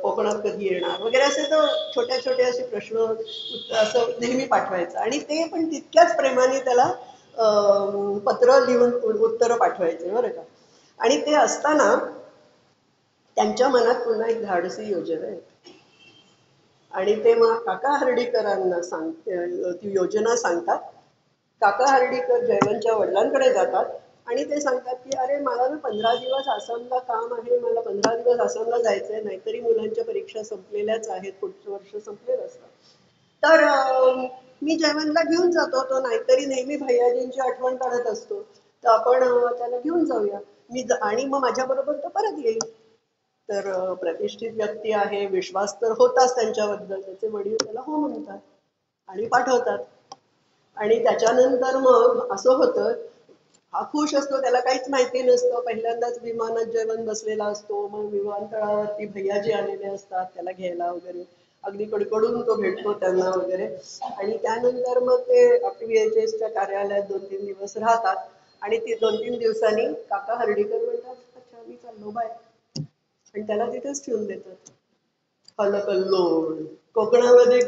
कोकणात कधी येणार वगैरे, असे तर छोट्या छोट्या असे प्रश्न असं नेहमी पाठवायचं. आणि ते पण तितक्याच प्रेमाने त्याला पत्र लिहून उत्तर पाठवायचे बरं का. आणि ते असताना त्यांच्या मनात पुन्हा एक धाडसी योजना आहे. आणि ते मग काका हर्डीकरांना ती योजना सांगतात. काका हर्डीकर जयवंतच्या वडिलांकडे जातात आणि ते सांगतात की अरे मला ना 15 दिवस आसामला काम आहे, मला 15 दिवस आसामला जायचंय, नाहीतरी मुलांच्या परीक्षा संपलेल्याच आहेत, पुढचं वर्ष संपलेलं असतं. तर मी जयवंतला घेऊन जातो, तो नाहीतरी नेहमी भैयाजींची आठवण काढत असतो, तर आपण त्याला घेऊन जाऊया. आणि मग माझ्याबरोबर तो परत येईल. तर प्रतिष्ठित व्यक्ती आहे, विश्वास तर होताच त्यांच्याबद्दल, त्याचे वडील त्याला हो म्हणतात आणि पाठवतात. आणि त्याच्यानंतर मग असं होतं, हा खुश असतो, त्याला काहीच माहिती नसतं, पहिल्यांदाच विमानात जेवण बसलेला असतो, मग विमानतळावरती भैयाजी आलेले असतात त्याला घ्यायला वगैरे, अगदी कडकडून तो भेटतो त्यांना वगैरे. आणि त्यानंतर मग ते VHS च्या कार्यालयात 2-3 दिवस राहतात. आणि ते 2-3 दिवसांनी काका हर्डीकर म्हणतात अच्छा मी चाललो बाय, आणि त्याला तिथेच ठेवून देतात. हलकल्लोळ. कोकणामध्ये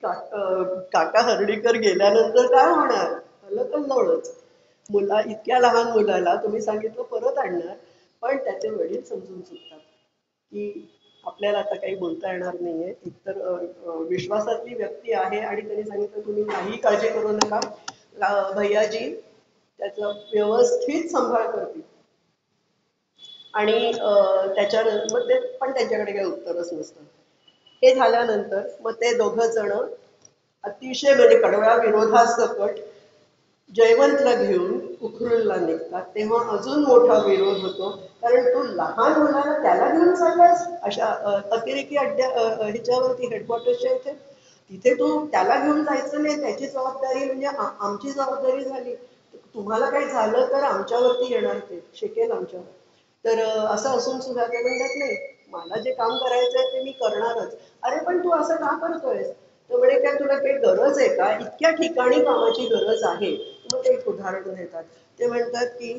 काका हर्डीकर गेल्यानंतर काय होणार? हलकल्लोळच. इतक्या लहान मुलाला तुम्ही सांगितलं परत आणणार, पण त्याचे वडील समजून चुकतात की आपल्याला आता काही बोलता येणार नाहीये, एकतर विश्वासातली व्यक्ती आहे आणि त्यांनी सांगितलं तुम्ही काही काळजी करू नका, भैयाजी त्याचा व्यवस्थित सांभाळ करतील. आणि त्याच्यानंतर मग ते पण त्यांच्याकडे काही उत्तरच नसतं. हे झाल्यानंतर मग ते दोघं जण अतिशय म्हणजे कडव्या विरोधासकट जयवंतला घेऊन उखरुलला निघतात. तेव्हा अजून मोठा विरोध होतो, कारण तू लहान मुलाला त्याला घेऊन चाललास अशा अतिरेकी ह्याच्यावरती हेडक्वार्टरच्या इथे, तिथे तू त्याला घेऊन जायचं नाही, त्याची जबाबदारी म्हणजे आमची जबाबदारी झाली, तुम्हाला काही झालं तर आमच्यावरती येणार, ते शेकेल आमच्यावर. तर असं असून सुद्धा ते म्हणतात नाही, मला जे काम करायचंय ते मी करणारच. अरे पण तू असं का करतोयस? तर म्हणे काय तुला काही गरज आहे का, इतक्या ठिकाणी कामाची गरज आहे. मग ते एक उदाहरण देतात. ते म्हणतात की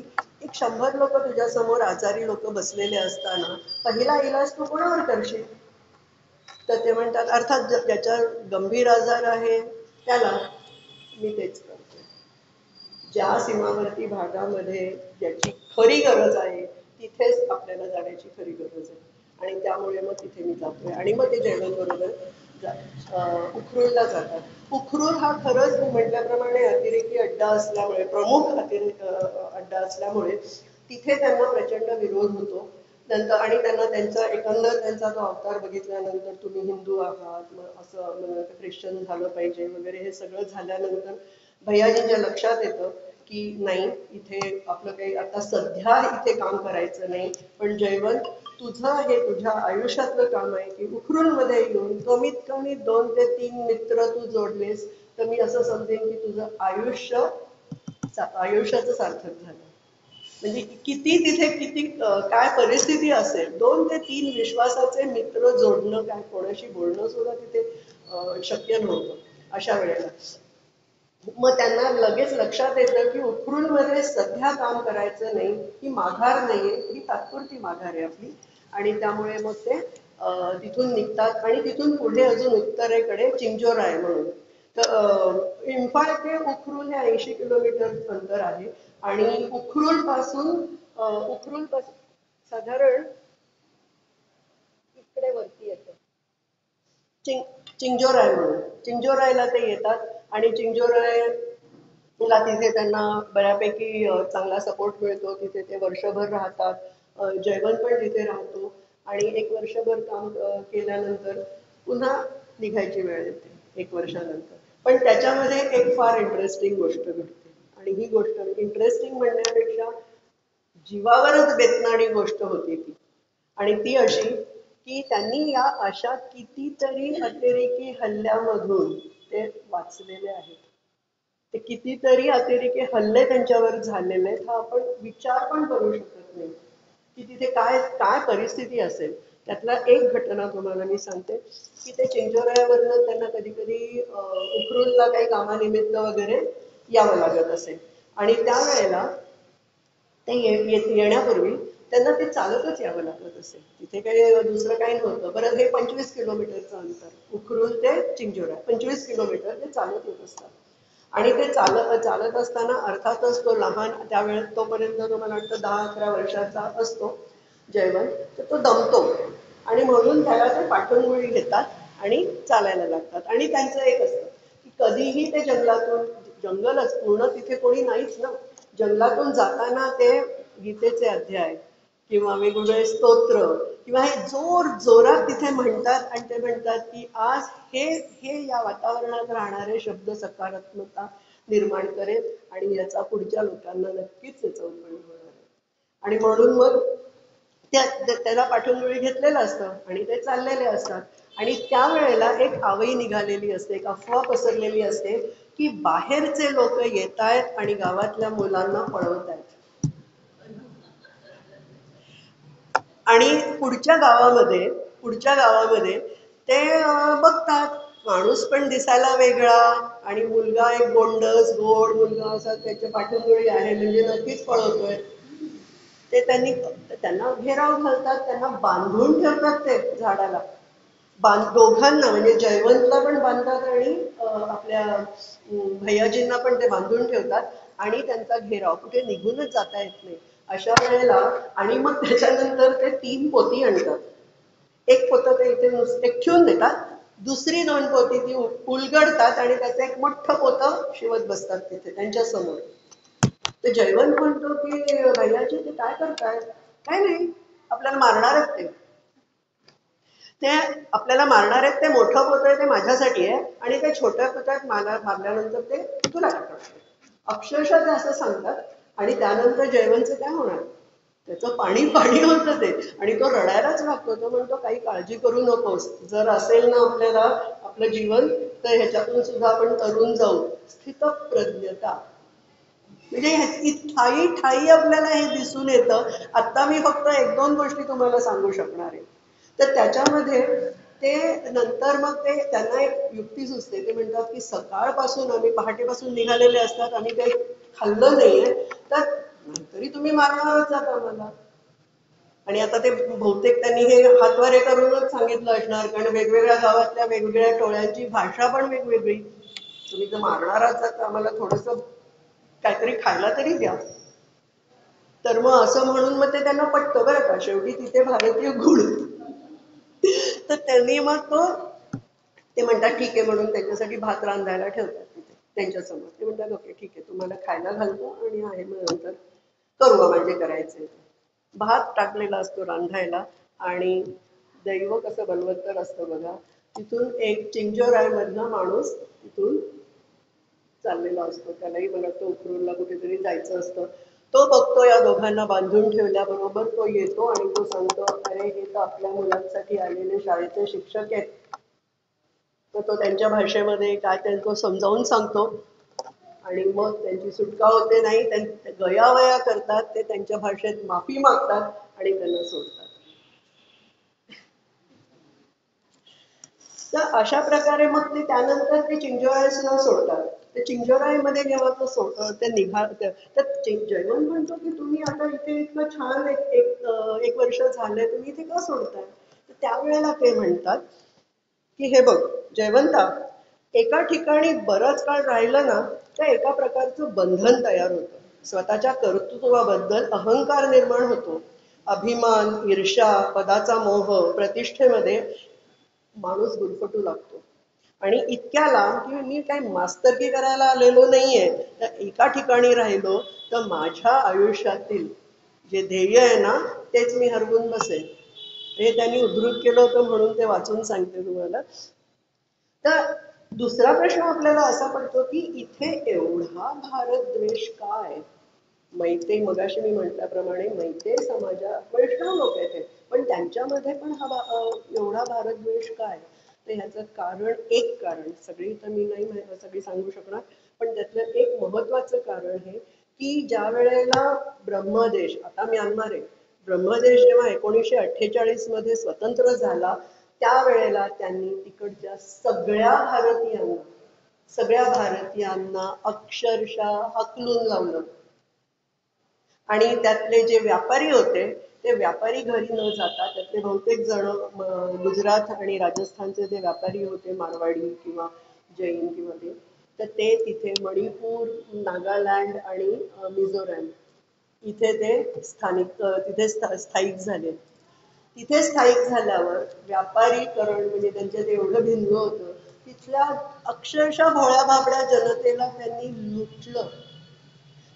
एक 100 लोक तुझ्या समोर आजारी लोक बसलेले असताना पहिला इलाज तू कोणावर करशील? तर ते म्हणतात अर्थात ज्याच्या गंभीर आजार आहे त्याला. मी तेच करतो. ज्या सीमावर्ती भागामध्ये ज्याची खरी गरज आहे तिथेच आपल्याला जाण्याची खरी गरज आहे. आणि त्यामुळे मग तिथे मी जातोय. आणि मग ते जयवंत बरोबर उखरुलला जातात. उखरुल हा खरंच मी म्हटल्याप्रमाणे अतिरेकी अड्डा असल्यामुळे, प्रमुख अड्डा असल्यामुळे तिथे त्यांना प्रचंड विरोध होतो. नंतर आणि त्यांना त्यांचा तो अवतार बघितल्यानंतर तुम्ही हिंदू आहात, मग असं म्हणजे ख्रिश्चन झालं पाहिजे वगैरे, हे सगळं झाल्यानंतर भैयाजींच्या लक्षात येतं की नाही, इथे आपलं काही आता सध्या इथे काम करायचं नाही, पण जयवंत तुझं हे तुझ्या आयुष्यातलं काम आहे की उखरुलमध्ये येऊन कमीत कमी 2 ते 3 मित्र तू जोडलेस, तर मी असं समजेन की तुझं आयुष्याचं सार्थक झालं. म्हणजे किती तिथे किती काय परिस्थिती असेल, 2 ते 3 विश्वासाचे मित्र जोडणं, काय कोणाशी बोलणं सुद्धा तिथे शक्य नव्हतं अशा वेळेला. मग त्यांना लगेच लक्षात येतं की उखरुलमध्ये सध्या काम करायचं नाही, ही माघार नाहीये, ही तात्पुरती माघार आहे आपली, आणि त्यामुळे मग ते तिथून निघतात आणि तिथून पुढे अजून उत्तरेकडे चिंचोराय म्हणून. तर इम्फाळ ते उखरुल हे 80 किलोमीटर अंतर आहे आणि उखरुल पासून साधारण इकडे वरती येतं चिंचोराय म्हणून. चिंचोरायला ते येतात आणि चिंचोरायला तिथे त्यांना बऱ्यापैकी चांगला सपोर्ट मिळतो. तिथे ते वर्षभर राहतात. जयवंत पण तिथे राहतो आणि एक वर्षभर काम केल्यानंतर पुन्हा निघायची वेळ येते 1 वर्षानंतर. पण त्याच्यामध्ये एक फार इंटरेस्टिंग गोष्ट घडते आणि ही गोष्ट इंटरेस्टिंग म्हणण्यापेक्षा जीवावरच बेतणारी गोष्ट होती ती. आणि ती अशी की त्यांनी या अशा कितीतरी अतिरेकी हल्ल्यामधून ते वाचलेले आहेत. ते कितीतरी अतिरेकी हल्ले त्यांच्यावर झालेले आहेत हा आपण विचार पण करू शकत नाही की तिथे काय काय परिस्थिती असेल. त्यातला एक घटना तुम्हाला मी सांगते की ते चिंचोरायावरनं त्यांना कधी कधी उखरुलला काही कामानिमित्त वगैरे यावं लागत असेल आणि त्यावेळेला ते येण्यापूर्वी त्यांना ते चालतच यावं लागत असेल. तिथे काही दुसरं काही नव्हतं. बरं हे 25 किलोमीटरचं अंतर उखरुल ते चिंचोरा 25 किलोमीटर ते चालत येत असतात आणि ते चालत असताना अर्थातच तो लहान त्यावेळेस तोपर्यंत तो मला वाटतं 10-11 वर्षाचा असतो जयवंत. तर तो दमतो आणि म्हणून त्याला ते पाठवून घेतात आणि चालायला लागतात आणि त्यांचं एक असतं की कधीही ते जंगलच पूर्ण तिथे कोणी नाहीच ना. जंगलातून जाताना ते गीतेचे अध्याय किंवा वेगवेगळे स्तोत्र किंवा हे जोरात तिथे म्हणतात आणि ते म्हणतात की आज हे हे या वातावरणात राहणारे शब्द सकारात्मकता निर्माण करेल आणि याचा पुढच्या लोकांना नक्कीच त्याचा उपयोग होणार आहे. आणि म्हणून मग त्याला पाठवून घेतलेलं असतं आणि ते चाललेले असतात आणि त्यावेळेला एक आवई निघालेली असते, एक अफवा पसरलेली असते की बाहेरचे लोक येत आहेत आणि गावातल्या मुलांना पळवत आहेत. आणि पुढच्या गावामध्ये ते बघतात माणूस पण दिसायला वेगळा आणि मुलगा एक गोंडस गोड मुलगा असा त्याच्या पाठीमागे आहे म्हणजे नक्कीच पळवतोय. ते त्यांना घेराव घालतात, त्यांना बांधून ठेवतात ते झाडाला. दोघांना म्हणजे जयवंतला पण बांधतात आणि आपल्या भैयाजींना पण ते बांधून ठेवतात आणि त्यांचा घेराव कुठे निघूनच जाता येत नाही अशा वेळेला. आणि मग त्याच्यानंतर ते 3 पोती आणतात. एक पोतं ते इथे नुसते ठेवून देतात, दुसरी 2 पोती ती उलगडतात आणि त्याचं एक मोठं पोतं शिवत बसतात तिथे त्यांच्या समोर. ते जयवंत म्हणतो की भैयाजी ते काय करताय? काय नाही, आपल्याला मारणार आहेत ते. ते आपल्याला मारणार आहेत, ते मोठं पोतं आहे ते माझ्यासाठी आहे आणि ते छोट्या पोत्यात मला मारल्यानंतर ते तुला टाकणार. अक्षरशः ते असं सांगतात आणि त्यानंतर जयवंतचं काय होणार? त्याचं पाणी पाणी होतं ते आणि तो रडायलाच लागतो. तो म्हणतो काही काळजी करू नकोस, जर असेल ना आपल्याला आपलं जीवन तर ह्याच्यातून सुद्धा आपण तरुण जाऊ. स्थितप्रज्ञता म्हणजे ठायी ठायी आपल्याला हे दिसून येतं. आता मी फक्त 1-2 गोष्टी तुम्हाला सांगू शकणार आहे. तर त्याच्यामध्ये ते नंतर मग ते त्यांना एक युक्ती सुचते. ते म्हणतात की सकाळपासून आम्ही पहाटेपासून निघालेले असतात, आम्ही काही खाल्लं नाहीये तर तरी तुम्ही मारणारच आहात आम्हाला. आणि आता ते बहुतेक त्यांनी हे हातवारे करूनच सांगितलं असणार कारण वेगवेगळ्या गावातल्या वेगवेगळ्या टोळ्यांची भाषा पण वेगवेगळी. तुम्ही जर मारणारच आहात तर आम्हाला थोडस काहीतरी खायला तरी द्या. तर मग असं म्हणून मग ते त्यांना पटतं बरं का. शेवटी तिथे भारतीय गुण तर त्यांनी मग ते म्हणतात ठीक आहे म्हणून त्यांच्यासाठी भात रांधायला ठेवतात तिथे त्यांच्यासमोर. ते म्हणतात ओके ठीक आहे तुम्हाला खायला घालतो आणि आहे मग नंतर करू म्हणजे करायचंय. भात टाकलेला असतो रांधायला आणि दैव कसं बलवत्तर असतं बघा. तिथून एक चिंचोराय मधला माणूस तिथून चाललेला असतो. त्यालाही मला वाटतं उखरुलला कुठेतरी जायचं असतं. तो बघतो या दोघांना बांधून ठेवल्याबरोबर तो येतो आणि तो सांगतो अरे हे तर आपल्या मुलांसाठी आलेले शाळेचे शिक्षक आहेत. तर तो त्यांच्या भाषेमध्ये काय त्यांना समजावून सांगतो आणि मग त्यांची सुटका होते. नाही गयावया करतात ते त्यांच्या भाषेत माफी मागतात आणि त्यांना सोडतात. तर अशा प्रकारे मग ते त्यानंतर ते चिंचोळ्यासला सोडतात ते चिंचोरायमध्ये जेव्हा तो ते तर जयवंत म्हणतो की तुम्ही आता इथे इतकं छान एक वर्ष झालंय, तुम्ही इथे का सोडताय? तर त्यावेळेला ते म्हणतात की हे बघ जयवंता, एका ठिकाणी बराच काळ राहिलं ना तर एका प्रकारचं बंधन तयार होतं. स्वतःच्या कर्तृत्वाबद्दल अहंकार निर्माण होतो. अभिमान, ईर्ष्या, पदाचा मोह, प्रतिष्ठेमध्ये माणूस गुरफटू लागतो. आणि इतक्या लांब की मी काय मास्तरकी करायला आलेलो नाहीये, तर एका ठिकाणी राहिलो तर माझ्या आयुष्यातील जे ध्येय आहे ना तेच मी हरवून बसेन. हे त्यांनी उद्धृत केलं होतं म्हणून ते वाचून सांगते तुम्हाला. तर दुसरा प्रश्न आपल्याला असा पडतो की इथे एवढा भारत द्वेष काय? मैते, मगाशी मी म्हटल्याप्रमाणे मैते समाजा वैष्णव लोक आहेत हे, पण त्यांच्यामध्ये पण एवढा भारत द्वेष काय? तर ह्याचं कारण, एक कारण, सगळी तर मी नाही सगळी सांगू शकणार, पण त्यातलं एक महत्वाचं कारण हे की ज्या वेळेला ब्रह्मदेश, आता म्यानमार आहे, ब्रह्मदेश जेव्हा 1948 मध्ये स्वतंत्र झाला त्यावेळेला त्यांनी तिकडच्या सगळ्या भारतीयांना अक्षरशः हकलून लावलं. आणि त्यातले जे व्यापारी होते ते व्यापारी घरी न जाता त्यातले बहुतेक जण गुजरात आणि राजस्थानचे जे व्यापारी होते, मारवाडी किंवा जैन किंवा तर ते तिथे मणिपूर, नागालँड आणि मिझोरम इथे ते स्थायिक झाले. तिथे स्थायिक झाल्यावर व्यापारीकरण म्हणजे त्यांच्यात एवढं भिन्न होतं, तिथल्या अक्षरशः भोळ्या बाबड्या जनतेला त्यांनी लुटलं.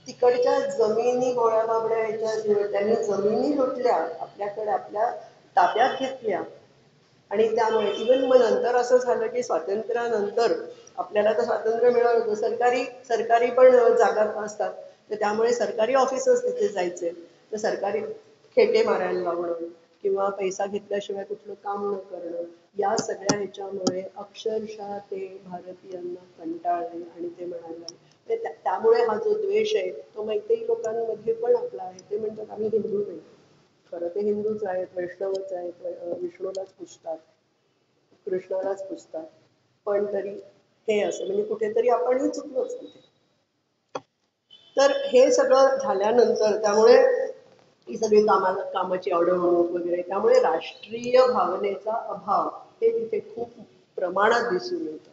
तिकडच्या जमिनी भोळ्या बाबड्या ह्याच्या त्यांनी जमिनी लुटल्या, आपल्याकडे आपल्या ताब्यात घेतल्या. आणि त्यामुळे इव्हन मग नंतर असं झालं की स्वातंत्र्यानंतर आपल्याला तर स्वातंत्र्य मिळालं होतं, सरकारी पण जागा असतात, तर त्यामुळे सरकारी ऑफिसर्स तिथे जायचे, तर सरकारी खेटे मारायला लावणं किंवा पैसा घेतल्याशिवाय कुठलं काम न करणं, या सगळ्या ह्याच्यामुळे अक्षरशः ते भारतीयांना कंटाळले आणि ते म्हणायला लागले. त्यामुळे हा जो द्वेष आहे तो मैत्री लोकांमध्ये पण आपला आहे. ते म्हणतात आम्ही हिंदू नाही, खरं ते हिंदूच आहेत, वैष्णवच आहेत, विष्णूलाच पुजतात, कृष्णालाच पुजतात, पण तरी हे असं म्हणजे कुठेतरी आपणही चुकलोच तिथे. तर हे सगळं झाल्यानंतर त्यामुळे ही सगळी कामाची अडवणूक वगैरे, त्यामुळे राष्ट्रीय भावनेचा अभाव हे तिथे खूप प्रमाणात दिसून येतं.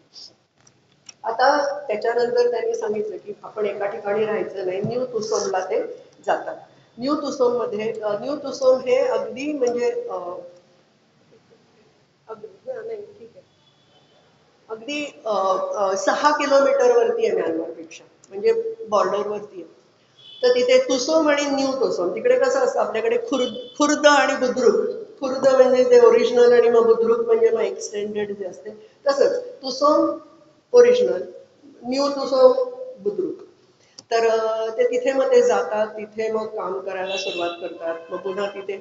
आता त्याच्यानंतर त्यांनी सांगितलं की आपण एका ठिकाणी राहायचं नाही, न्यू तुसोमला ते जातात. न्यू तुसोम हे अगदी म्हणजे अगदी 6 किलोमीटरवरती आहे म्यानमारपेक्षा, म्हणजे बॉर्डरवरती आहे. तर तिथे तुसोम आणि न्यू तुसोम, तिकडे कसं असतं आपल्याकडे खुर्द आणि बुद्रुक, खुर्द म्हणजे ते ओरिजिनल आणि मग बुद्रुक म्हणजे मग एक्सटेंडेड जे असते, तसंच तुसोम ओरिजिनल, न्यू तुसोम बुद्रुक. तर ते तिथे मग ते जातात, तिथे मग काम करायला सुरुवात करतात. मग पुन्हा तिथे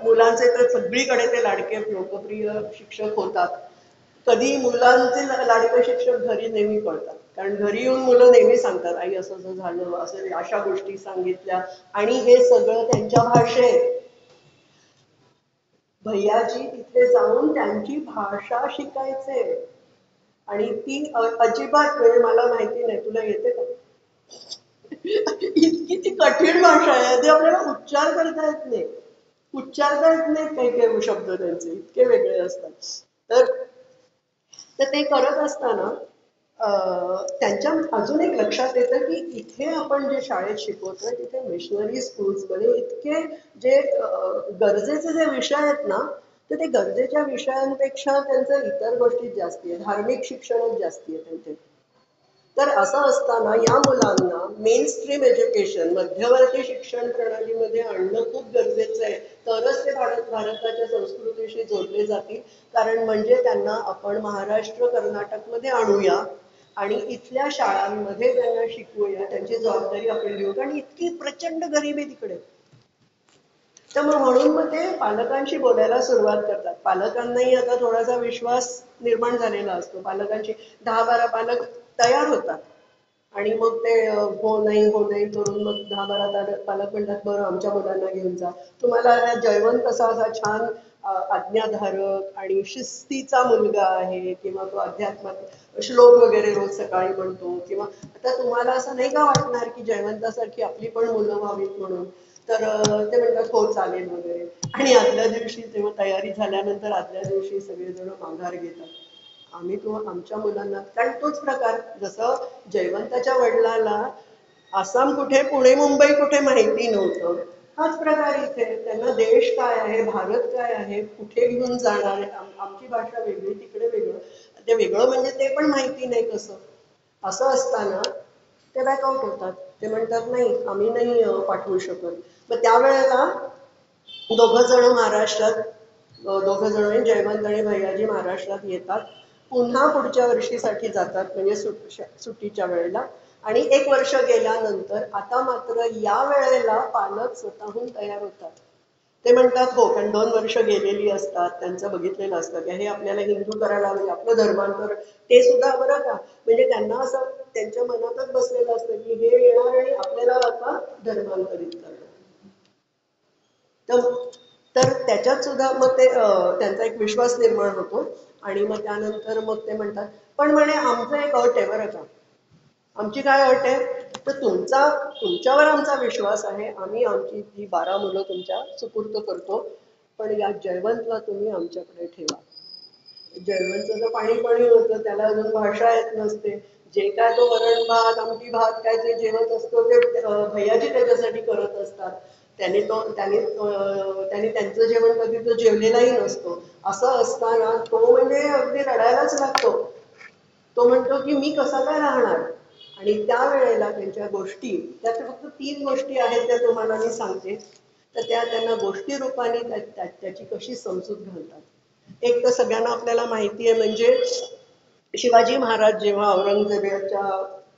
मुलांचे तर सगळीकडे ते लाडके लोकप्रिय शिक्षक होतात. कधी मुलांचे लाडके शिक्षक घरी नेहमी पडतात, कारण घरी येऊन मुलं नेहमी सांगतात आई असं असं झालं, असं अशा गोष्टी सांगितल्या, आणि हे सगळं त्यांच्या भाषेत. भैयाजी तिथे जाऊन त्यांची भाषा शिकायचे, आणि ती अजिबात म्हणजे मला माहिती नाही, तुला येते का? इतकी ती कठीण भाषा आहे, आधी आपल्याला उच्चार करता येत नाही, उच्चारता येत नाहीत काही काही शब्द त्यांचे इतके वेगळे असतात. तर ते करत असताना त्यांच्या अजून एक लक्षात येतं की इथे आपण जे शाळेत शिकवतोय तिथे मिशनरी स्कूल्समध्ये इतके जे गरजेचे जे विषय आहेत ना, तर ते गरजेच्या विषयांपेक्षा त्यांचं इतर गोष्टीत जास्ती आहे, धार्मिक शिक्षणच जास्ती आहे त्यांचे. तर असं असताना या मुलांना मेन स्ट्रीम एज्युकेशन, मध्यवर्ती शिक्षण प्रणालीमध्ये आणणं खूप गरजेचं आहे, तरच ते भारताच्या संस्कृतीशी जोडले जातील. कारण म्हणजे त्यांना आपण महाराष्ट्र कर्नाटकमध्ये आणूया आणि इथल्या शाळांमध्ये त्यांना शिकवूया, त्यांची जबाबदारी आपण घेऊ, कारण इतकी प्रचंड गरिबी तिकडे. तर म्हणून मग ते पालकांशी बोलायला सुरुवात करतात. पालकांनाही आता थोडासा विश्वास निर्माण झालेला असतो, पालकांची 10-12 पालक तयार होतात, आणि मग ते हो नाही करून मग 10-12 पालक म्हणतात बरं आमच्या मुलांना घेऊन जा. तुम्हाला जयवंत कसा असा छान आज्ञाधारक आणि शिस्तीचा मुलगा आहे किंवा तो अध्यात्मात श्लोक वगैरे रोज सकाळी म्हणतो किंवा आता तुम्हाला असं नाही का वाटणार की जयवंतासारखी आपली पण मुलं व्हावीत म्हणून तर ते म्हणतात हो चालेल वगैरे आणि आदल्या दिवशी तेव्हा तयारी झाल्यानंतर आदल्या दिवशी सगळेजण माघार घेतात आम्ही तो आमच्या मुलांना कारण तोच प्रकार जसं जयवंताच्या वडिलाला आसाम कुठे पुणे मुंबई कुठे माहिती नव्हतं हाच प्रकार इथे त्यांना देश काय आहे भारत काय आहे कुठे घेऊन जाणार आहे आमची भाषा वेगळी तिकडे वेगळं ते वेगळं म्हणजे ते पण माहिती नाही कसं असं असताना ते बॅकआउट होतात ते म्हणतात नाही आम्ही नाही पाठवू शकत मग त्यावेळेला दोघं जण महाराष्ट्रात दोघं जण जयवंत आणि भैयाजी महाराष्ट्रात येतात पुन्हा पुढच्या वर्षीसाठी जातात म्हणजे सुट्टीच्या वेळेला आणि 1 वर्ष गेल्यानंतर आता मात्र या वेळेला पालक स्वतःहून तयार होतात ते म्हणतात हो कारण 2 वर्ष गेलेली असतात त्यांचं बघितलेलं असतं की हे आपल्याला हिंदू करायला म्हणजे आपलं धर्मांतर ते सुद्धा बरं का म्हणजे त्यांना असं त्यांच्या मनातच बसलेलं असतं की हे येणार आणि आपल्याला आता धर्मांतरित करणार तर तर त्याच्यात सुद्धा मग ते त्यांचा एक विश्वास निर्माण होतो आणि मग त्यानंतर मग ते म्हणतात पण म्हणे आमचं एक अट आहे बरं का आमची काय अट आहे तर तुमच्यावर आमचा विश्वास आहे आम्ही आमची जी 12 मुलं तुमच्या सुपूर्द करतो पण या जयवंतला तुम्ही आमच्याकडे ठेवा जयवंतचं तर पाणी पाणी होतं त्याला अजून भाषा येत नसते जे काय तो वरण भात आमटी भात काय जे जेवत असतो ते भैयाजी त्याच्यासाठी करत असतात त्यांनी त्यांचं जेवण कधी तो जेवलेलाही नसतो असं असताना तो म्हणजे अगदी रडायलाच लागतो तो म्हणतो की मी कसा काय राहणार आणि त्यावेळेला त्यांच्या गोष्टी त्यात फक्त 3 गोष्टी आहेत त्या तुम्हाला मी सांगते तर त्या त्यांना गोष्टी रूपाने त्याची कशी समजूत घालतात एक तर सगळ्यांना आपल्याला माहिती आहे म्हणजे शिवाजी महाराज जेव्हा औरंगजेबाच्या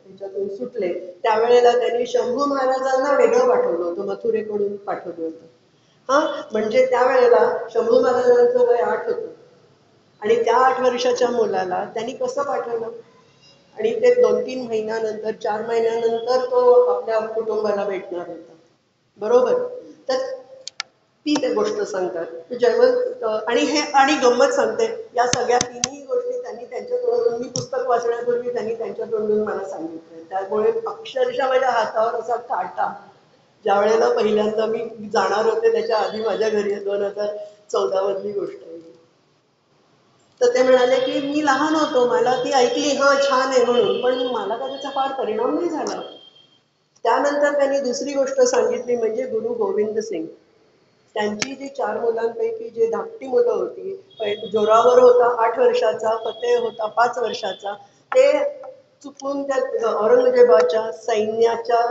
ह्याच्यातून सुटले त्यावेळेला त्यांनी शंभू महाराजांना वेगळं पाठवलं होतं मथुरेकडून पाठवलं होतं म्हणजे त्यावेळेला शंभू महाराजांचं वय 8 होतं आणि त्या 8 वर्षाच्या मुलाला त्यांनी कसं पाठवलं आणि ते 2-3 महिन्यानंतर 4 महिन्यानंतर तो आपल्या कुटुंबाला भेटणार होता बरोबर तर ती ते गोष्ट सांगतात जयवंत आणि गंमत सांगते या सगळ्या 3ही गोष्टी त्यांनी त्यांच्या तोंडून मी पुस्तक वाचण्यापूर्वी त्यांनी त्यांच्या तोंडून मला सांगितलं त्यामुळे अक्षरशः माझ्या हातावर असा काटा ज्या वेळेला पहिल्यांदा मी जाणार होते त्याच्या आधी माझ्या घरी 2014 मधली गोष्ट आहे तर ते म्हणाले की मी लहान होतो मला ती ऐकली छान आहे म्हणून पण मला त्याचा फार परिणाम नाही झाला त्यानंतर त्यांनी दुसरी गोष्ट सांगितली म्हणजे गुरु गोविंद सिंग त्यांची जी 4 मुलांपैकी जे धाकटी मुलं होती जोरावर होता 8 वर्षाचा फतेह होता 5 वर्षाचा ते चुकून त्या औरंगजेबाच्या सैन्याच्या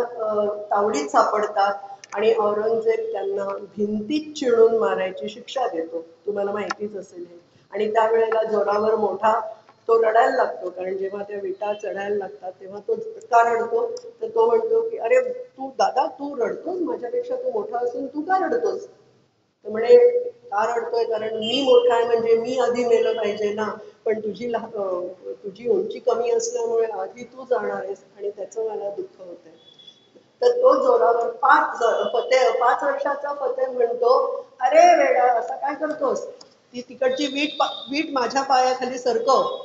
तावडीत सापडतात आणि औरंगजेब त्यांना भिंतीत चिणून मारायची शिक्षा देतो तुम्हाला माहितीच असेल हे आणि त्यावेळेला जोरावर मोठा तो रडायला लागतो कारण जेव्हा त्या विटा चढायला लागतात तेव्हा तो का रडतो तर तो म्हणतो की अरे तू दादा तू रडतोस माझ्यापेक्षा तू मोठा असून तू का रडतोस तर म्हणे का रडतोय कारण मी मोठा आहे म्हणजे मी आधी मेलं पाहिजे ना पण तुझी उंची कमी असल्यामुळे आधी तू जाणार आहेस आणि त्याचं मला दुःख होत आहे तर तो जोरावर 5 वर्षाचा फतेह म्हणतो अरे वेडा असा काय करतोस ती तिकडची वीट माझ्या पायाखाली सरकव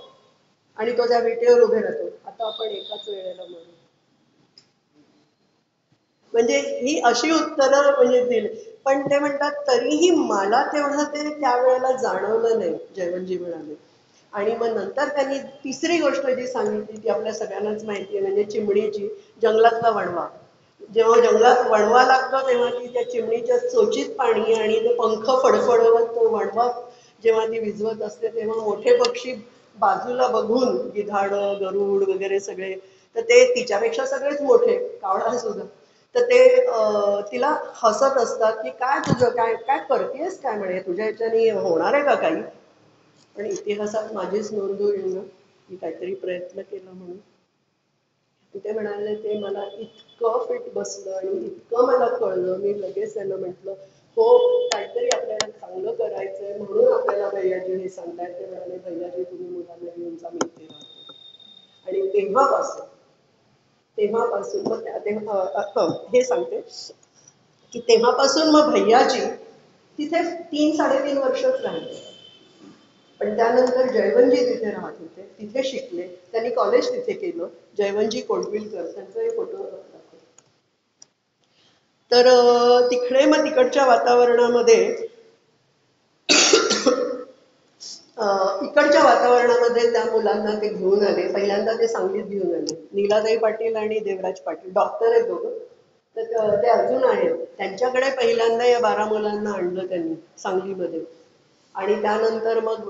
आणि तो त्या विटेवर उभे राहतो आता आपण एकाच वेळेला म्हणू म्हणजे ही अशी उत्तरं म्हणजे दिली पण ते म्हणतात तरीही मला तेवढं ते त्यावेळेला जाणवलं नाही जयवंतजी म्हणाले आणि मग नंतर त्यांनी तिसरी गोष्ट जी सांगितली ती आपल्या सगळ्यांनाच माहिती आहे म्हणजे चिमणीची जंगलातला वणवा जेव्हा जंगलात वणवा लागतो तेव्हा ती त्या चिमणीच्या चोचीत पाणी आणि ते पंख फडफडवत तो वणवा जेव्हा ती विझवत असते तेव्हा मोठे पक्षी बाजूला बघून गिधाडं गरुड वगैरे सगळे तर ते तिच्यापेक्षा सगळेच मोठे कावळा सुद्धा तर ते तिला हसत असतात की काय तुझं काय काय करतेस काय म्हणे तुझ्या ह्याच्याने होणार आहे का काही पण इतिहासात माझीच नोंद होईल ना मी काहीतरी प्रयत्न केला म्हणून ते म्हणाले ते मला इतकं फिट बसलं आणि इतकं मला कळलं मी लगेच त्यांना म्हटलं हो काहीतरी आपल्याला चांगलं करायचंय म्हणून आपल्याला भैयाजी हे सांगतायत ते म्हणाले भैयाजी तुम्ही मुलांना घेऊन जा मी इथे राहतो आणि तेव्हापासून मग हे सांगते की तेव्हापासून मग भैयाजी तिथे 3-3.5 वर्षच राहिले. पण त्यानंतर जयवंतजी तिथे राहत होते, तिथे शिकले, त्यांनी कॉलेज तिथे केलं. जयवंतजी कोंडविलकर त्यांचे फोटो दाखवतो. तर तिकडे मग तिकडच्या वातावरणामध्ये इकडच्या वातावरणामध्ये त्या मुलांना ते घेऊन आले. पहिल्यांदा ते सांगलीत घेऊन आले. नीलाताई पाटील आणि देवराज पाटील डॉक्टर आहेत दोघं. तर ते अजून आहेत. त्यांच्याकडे पहिल्यांदा या 12 मुलांना आणलं त्यांनी सांगलीमध्ये. आणि त्यानंतर मग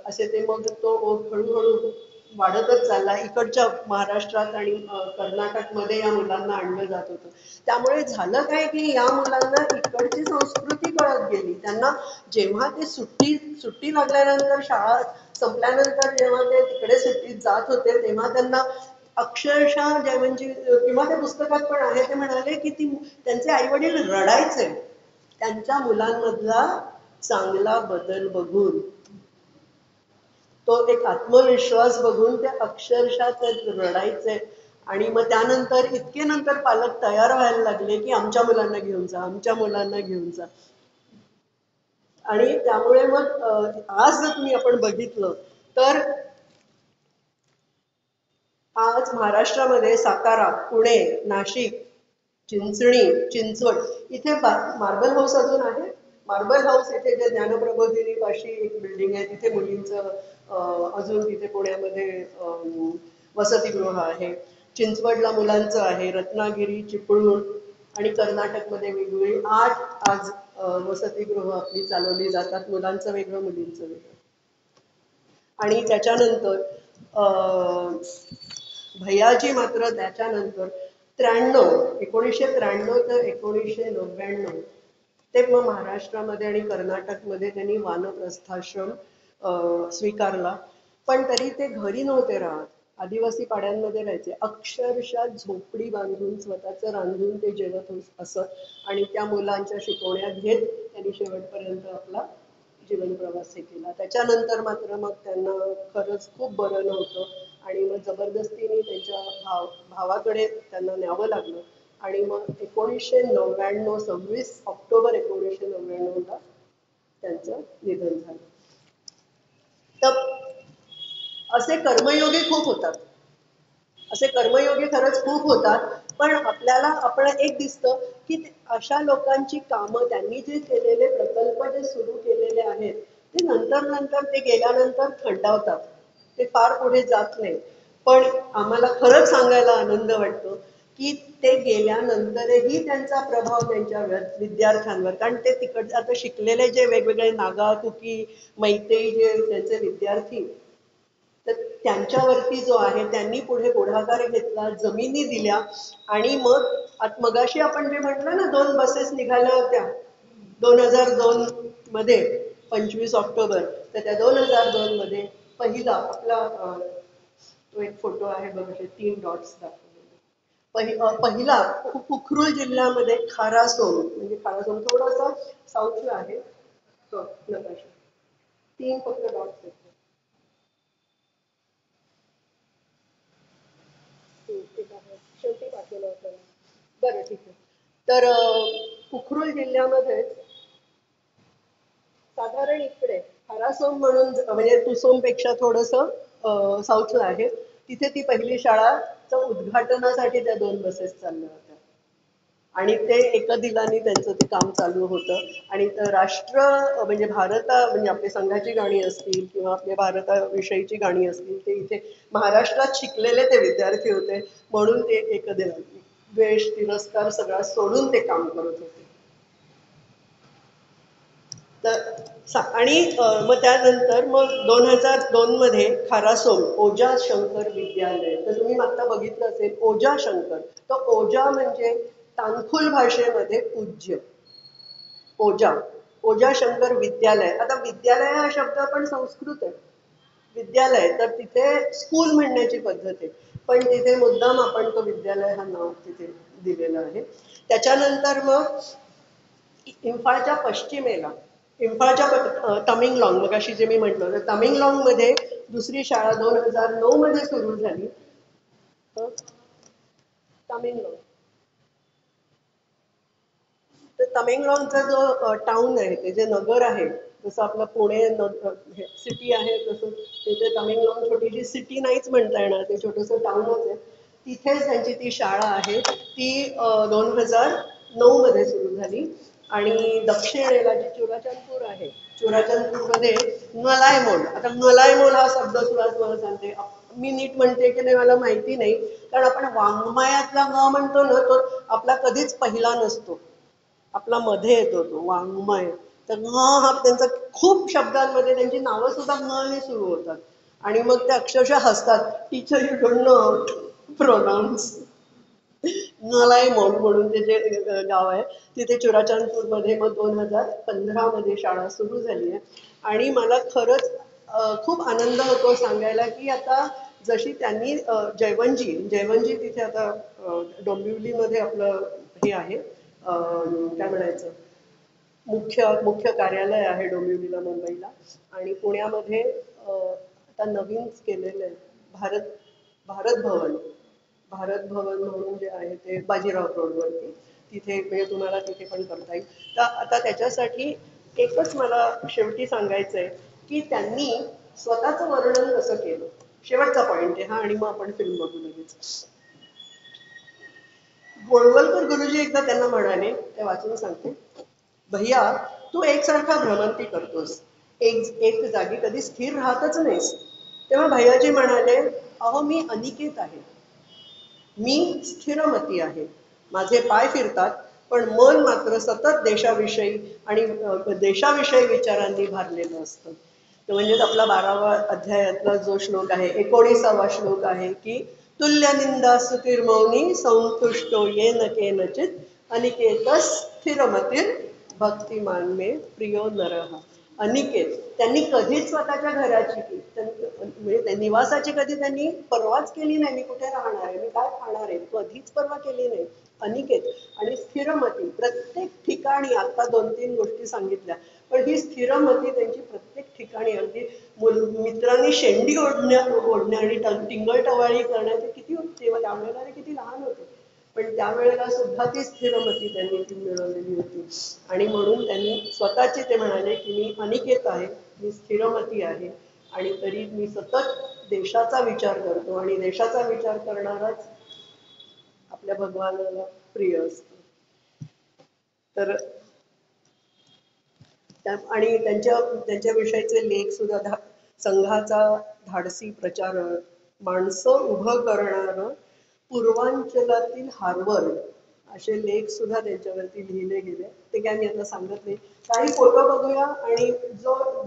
असे ते मग तो हळूहळू वाढतच चालला. इकडच्या महाराष्ट्रात आणि कर्नाटकमध्ये या मुलांना आणलं जात होतं. त्यामुळे झालं काय की या मुलांना इकडची संस्कृती कळत गेली. त्यांना जेव्हा ते सुट्टी लागल्यानंतर, शाळा संपल्यानंतर जेव्हा ते तिकडे सुट्टीत जात होते, तेव्हा त्यांना अक्षरशः जयवंतजी किंवा त्या पुस्तकात पण आहे ते म्हणाले की त्यांचे आई वडील रडायचे त्यांच्या मुलांमधला चांगला बदल बघून. तो एक आत्मविश्वास बघून ते अक्षरशः ते रडायचे. आणि मग त्यानंतर इतके नंतर पालक तयार व्हायला लागले की आमच्या मुलांना घेऊन जा, आमच्या मुलांना घेऊन जा. आणि त्यामुळे मग आज जर तुम्ही आपण बघितलं तर आज महाराष्ट्रामध्ये सातारा, पुणे, नाशिक, चिंचणी, चिंचवड इथे मार्बल हाऊस अजून आहे. मार्बल हाऊस इथे जे ज्ञानप्रबोधिनी पाशी एक बिल्डिंग आहे, तिथे मुलींचं अजून तिथे पुण्यामध्ये वसतिगृह आहे. चिंचवडला मुलांचं आहे. रत्नागिरी, चिपळूण आणि कर्नाटकमध्ये वेगवेगळी 8 आज वसतिगृह आपली चालवली जातात. मुलांचं वेगळं, मुलींचं वेगळं. आणि त्याच्यानंतर भैयाजी मात्र त्याच्यानंतर 1993 ते 1999 ते मग महाराष्ट्रामध्ये आणि कर्नाटकमध्ये त्यांनी वानप्रस्थाश्रम स्वीकारला. पण तरी ते घरी नव्हते राहत, आदिवासी पाड्यांमध्ये राहायचे. अक्षरशः झोपडी बांधून स्वतःचं रांधून ते जेवत असत आणि त्या मुलांच्या शिकवण्या घेत त्यांनी शेवटपर्यंत आपला जीवन प्रवास हे केला. त्याच्यानंतर मात्र मग त्यांना खरंच खूप बरं नव्हतं आणि मग जबरदस्तीने त्यांच्या भावाकडे त्यांना न्यावं लागलं. आणि मग 1999 26 ऑक्टोबर 1999 त्यांचं निधन झालं. तर असे कर्मयोगी खूप होतात, असे कर्मयोगी खरंच खूप होतात. पण आपल्याला आपण एक दिसतं की अशा लोकांची कामं, त्यांनी जे केलेले प्रकल्प जे सुरू केलेले आहेत ते नंतर ते गेल्यानंतर थंडावतात, ते फार पुढे जात नाही. पण आम्हाला खरंच सांगायला आनंद वाटतो की ते गेल्यानंतरही त्यांचा प्रभाव त्यांच्या विद्यार्थ्यांवर, कारण ते तिकडे आता शिकलेले जे वेगवेगळे नागा, कुकी, मैतेई जे त्यांचे विद्यार्थी, तर त्यांच्यावरती जो आहे त्यांनी पुढे पुढाकार घेतला, जमिनी दिल्या. आणि मगाशी आपण जे म्हटलं ना 2 बसेस निघाल्या होत्या 2002 मध्ये 25 ऑक्टोबर, तर त्या 2002 मध्ये पहिला आपला तो एक फोटो आहे बघा, 3 डॉट्स दाखवलेले. पहिला उखरुल जिल्ह्यामध्ये खारासोम, म्हणजे खारासोम थोडासा साऊथला आहे. नकाशा 3 फक्त डॉट्स आहेत. शेवटी पाठवलं होतं. बरं, ठीक आहे. तर उखरुल जिल्ह्यामध्ये साधारण इकडे खारासोम म्हणून, म्हणजे तुसोमपेक्षा थोडंसं साऊथला आहे, तिथे ती पहिली शाळाचं उद्घाटनासाठी त्या 2 बसेस चालल्या होत्या. आणि ते एकदिलाने त्यांचं ते काम चालू होतं. आणि राष्ट्र म्हणजे म्हणजे आपली संघाची गाणी असतील किंवा आपल्या भारताविषयीची गाणी असतील, ते इथे महाराष्ट्रात शिकलेले ते विद्यार्थी होते, म्हणून ते एकदिलाने द्वेष तिरस्कार सगळा सोडून ते काम करत होते. आणि मग त्यानंतर मग 2002 मध्ये खारासोम ओजा शंकर विद्यालय, तर तुम्ही आता बघितलं असेल ओजा शंकर. तर ओजा म्हणजे तानखुल भाषेमध्ये पूज्य. ओजा शंकर विद्यालय. आता विद्यालय हा शब्द पण संस्कृत आहे, विद्यालय, तर तिथे स्कूल म्हणण्याची पद्धत आहे, पण तिथे मुद्दाम आपण तो विद्यालय हा नाव तिथे दिलेलं आहे. त्याच्यानंतर मग इम्फाळच्या पश्चिमेला, इम्फाळच्या तमिंगलाँग, मग अशी जे मी म्हटलं, तर तमिंगलाँग मध्ये दुसरी शाळा 2009 मध्ये सुरू झाली. तमिंगलाँग तर तमेंगलाँगचा जो टाउन आहे, ते जे नगर आहे, जसं आपलं पुणे सिटी आहे, तसं तिथे तमेंगलाँग छोटीशी सिटी नाहीच म्हणता येणार, ते छोटंसं टाउनच आहे. तिथेच त्यांची ती शाळा आहे. ती 2009 मध्ये सुरू झाली. आणि दक्षिणेला जी चुराचंदपूर आहे, चुराचंदपूरमध्ये नलायमोल, आता नलायमोल हा शब्द सुद्धा तुम्हाला सांगते, मी नीट म्हणते की नाही मला माहिती नाही, कारण आपण वाङ्मयातला ग म्हणतो ना, तो आपला कधीच पहिला नसतो, आपला मध्ये येतो तो वाङ्मय. तर ङ हा त्यांचा खूप शब्दांमध्ये त्यांची नावं सुद्धा ङ ने सुरू होतात. आणि मग ते अक्षरशः हसतात, teacher you don't know pronounce. नलाई मॉल म्हणून ते जे गाव आहे, तिथे चुराचंदपूरमध्ये मग 2015 मध्ये शाळा सुरू झाली आहे. आणि मला खरंच खूप आनंद होतो सांगायला की आता जशी त्यांनी जयवंतजी तिथे आता डोंबिवलीमध्ये आपलं हे आहे, काय म्हणायचं, मुख्य मुख्य कार्यालय आहे डोंबिवलीला, मुंबईला. आणि पुण्यामध्ये आता नवीन केलेलं आहे भारत भारत भवन. भारत भवन म्हणून जे आहे ते बाजीराव रोडवरती, तिथे म्हणजे तुम्हाला तिथे पण करता येईल. तर आता त्याच्यासाठी एकच मला शेवटी सांगायचं आहे की त्यांनी स्वतःचं वर्णन कसं केलं. शेवटचा पॉइंट आहे हा, आणि मग आपण फिल्म बघू लगेच. गोळवलकर गुरुजी एकदा त्यांना म्हणाले, ते वाचून सांगते, भैया तू एकसारखा भ्रमंती करतोस, एक एक जागी कधी स्थिर राहतच नाहीस. तेव्हा भैयाजी म्हणाले, अहो मी अनिकेत आहे, मी स्थिरमती आहे. माझे पाय फिरतात, पण मन मात्र सतत देशाविषयी आणि देशाविषयी विचारांनी भारलेलं असतं. तो म्हणजे आपला 12वा अध्यायातला जो श्लोक आहे, 19वा श्लोक आहे की तुल्य निंदा सुतीर्मौनी संतुष्टो येन केनचित अनिकेतस स्थिरमतीर भक्तिमान मे प्रियो नरः. अनिकेत, त्यांनी कधीच स्वतःच्या घराची म्हणजे निवासाची कधी त्यांनी परवाच केली नाही, मी कुठे राहणार आहे, मी काय खाणार आहे, कधीच परवा केली नाही. अनिकेत आणि स्थिरमती, प्रत्येक ठिकाणी, आता 2-3 गोष्टी सांगितल्या, पण ही स्थिरमती त्यांची प्रत्येक ठिकाणी, अगदी मित्रांनी शेंडी ओढणे आणि टिंगल टवाळी करण्याचे किती तेव्हा त्यावेळेला ते किती लहान होते, पण त्यावेळेला सुद्धा ती स्थिरमती त्यांनी ती मिळवलेली होती. आणि म्हणून त्यांनी स्वतःची ते म्हणाले की मी अनिकेत आहे, मी स्थिरमती आहे, आणि तरी मी सतत देशाचा विचार करतो, आणि देशाचा विचार करणाराच आपल्या भगवानाला प्रिय असतो. तर आणि त्यांच्या त्यांच्याविषयीचे लेख सुद्धा, संघाचा धाडसी प्रचारक, माणसं उभं करणार, पूर्वांचलातील हार्वर्ड, असे लेख सुद्धा त्यांच्यावरती लिहिले गेले. ते काय मी आता सांगत नाही. काही फोटो बघूया, आणि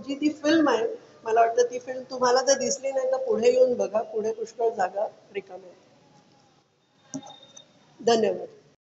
जी ती फिल्म आहे, मला वाटतं ती फिल्म तुम्हाला जर दिसली नाही तर पुढे येऊन बघा, पुढे पुष्कळ जागा रिकाम्या आहेत. धन्यवाद.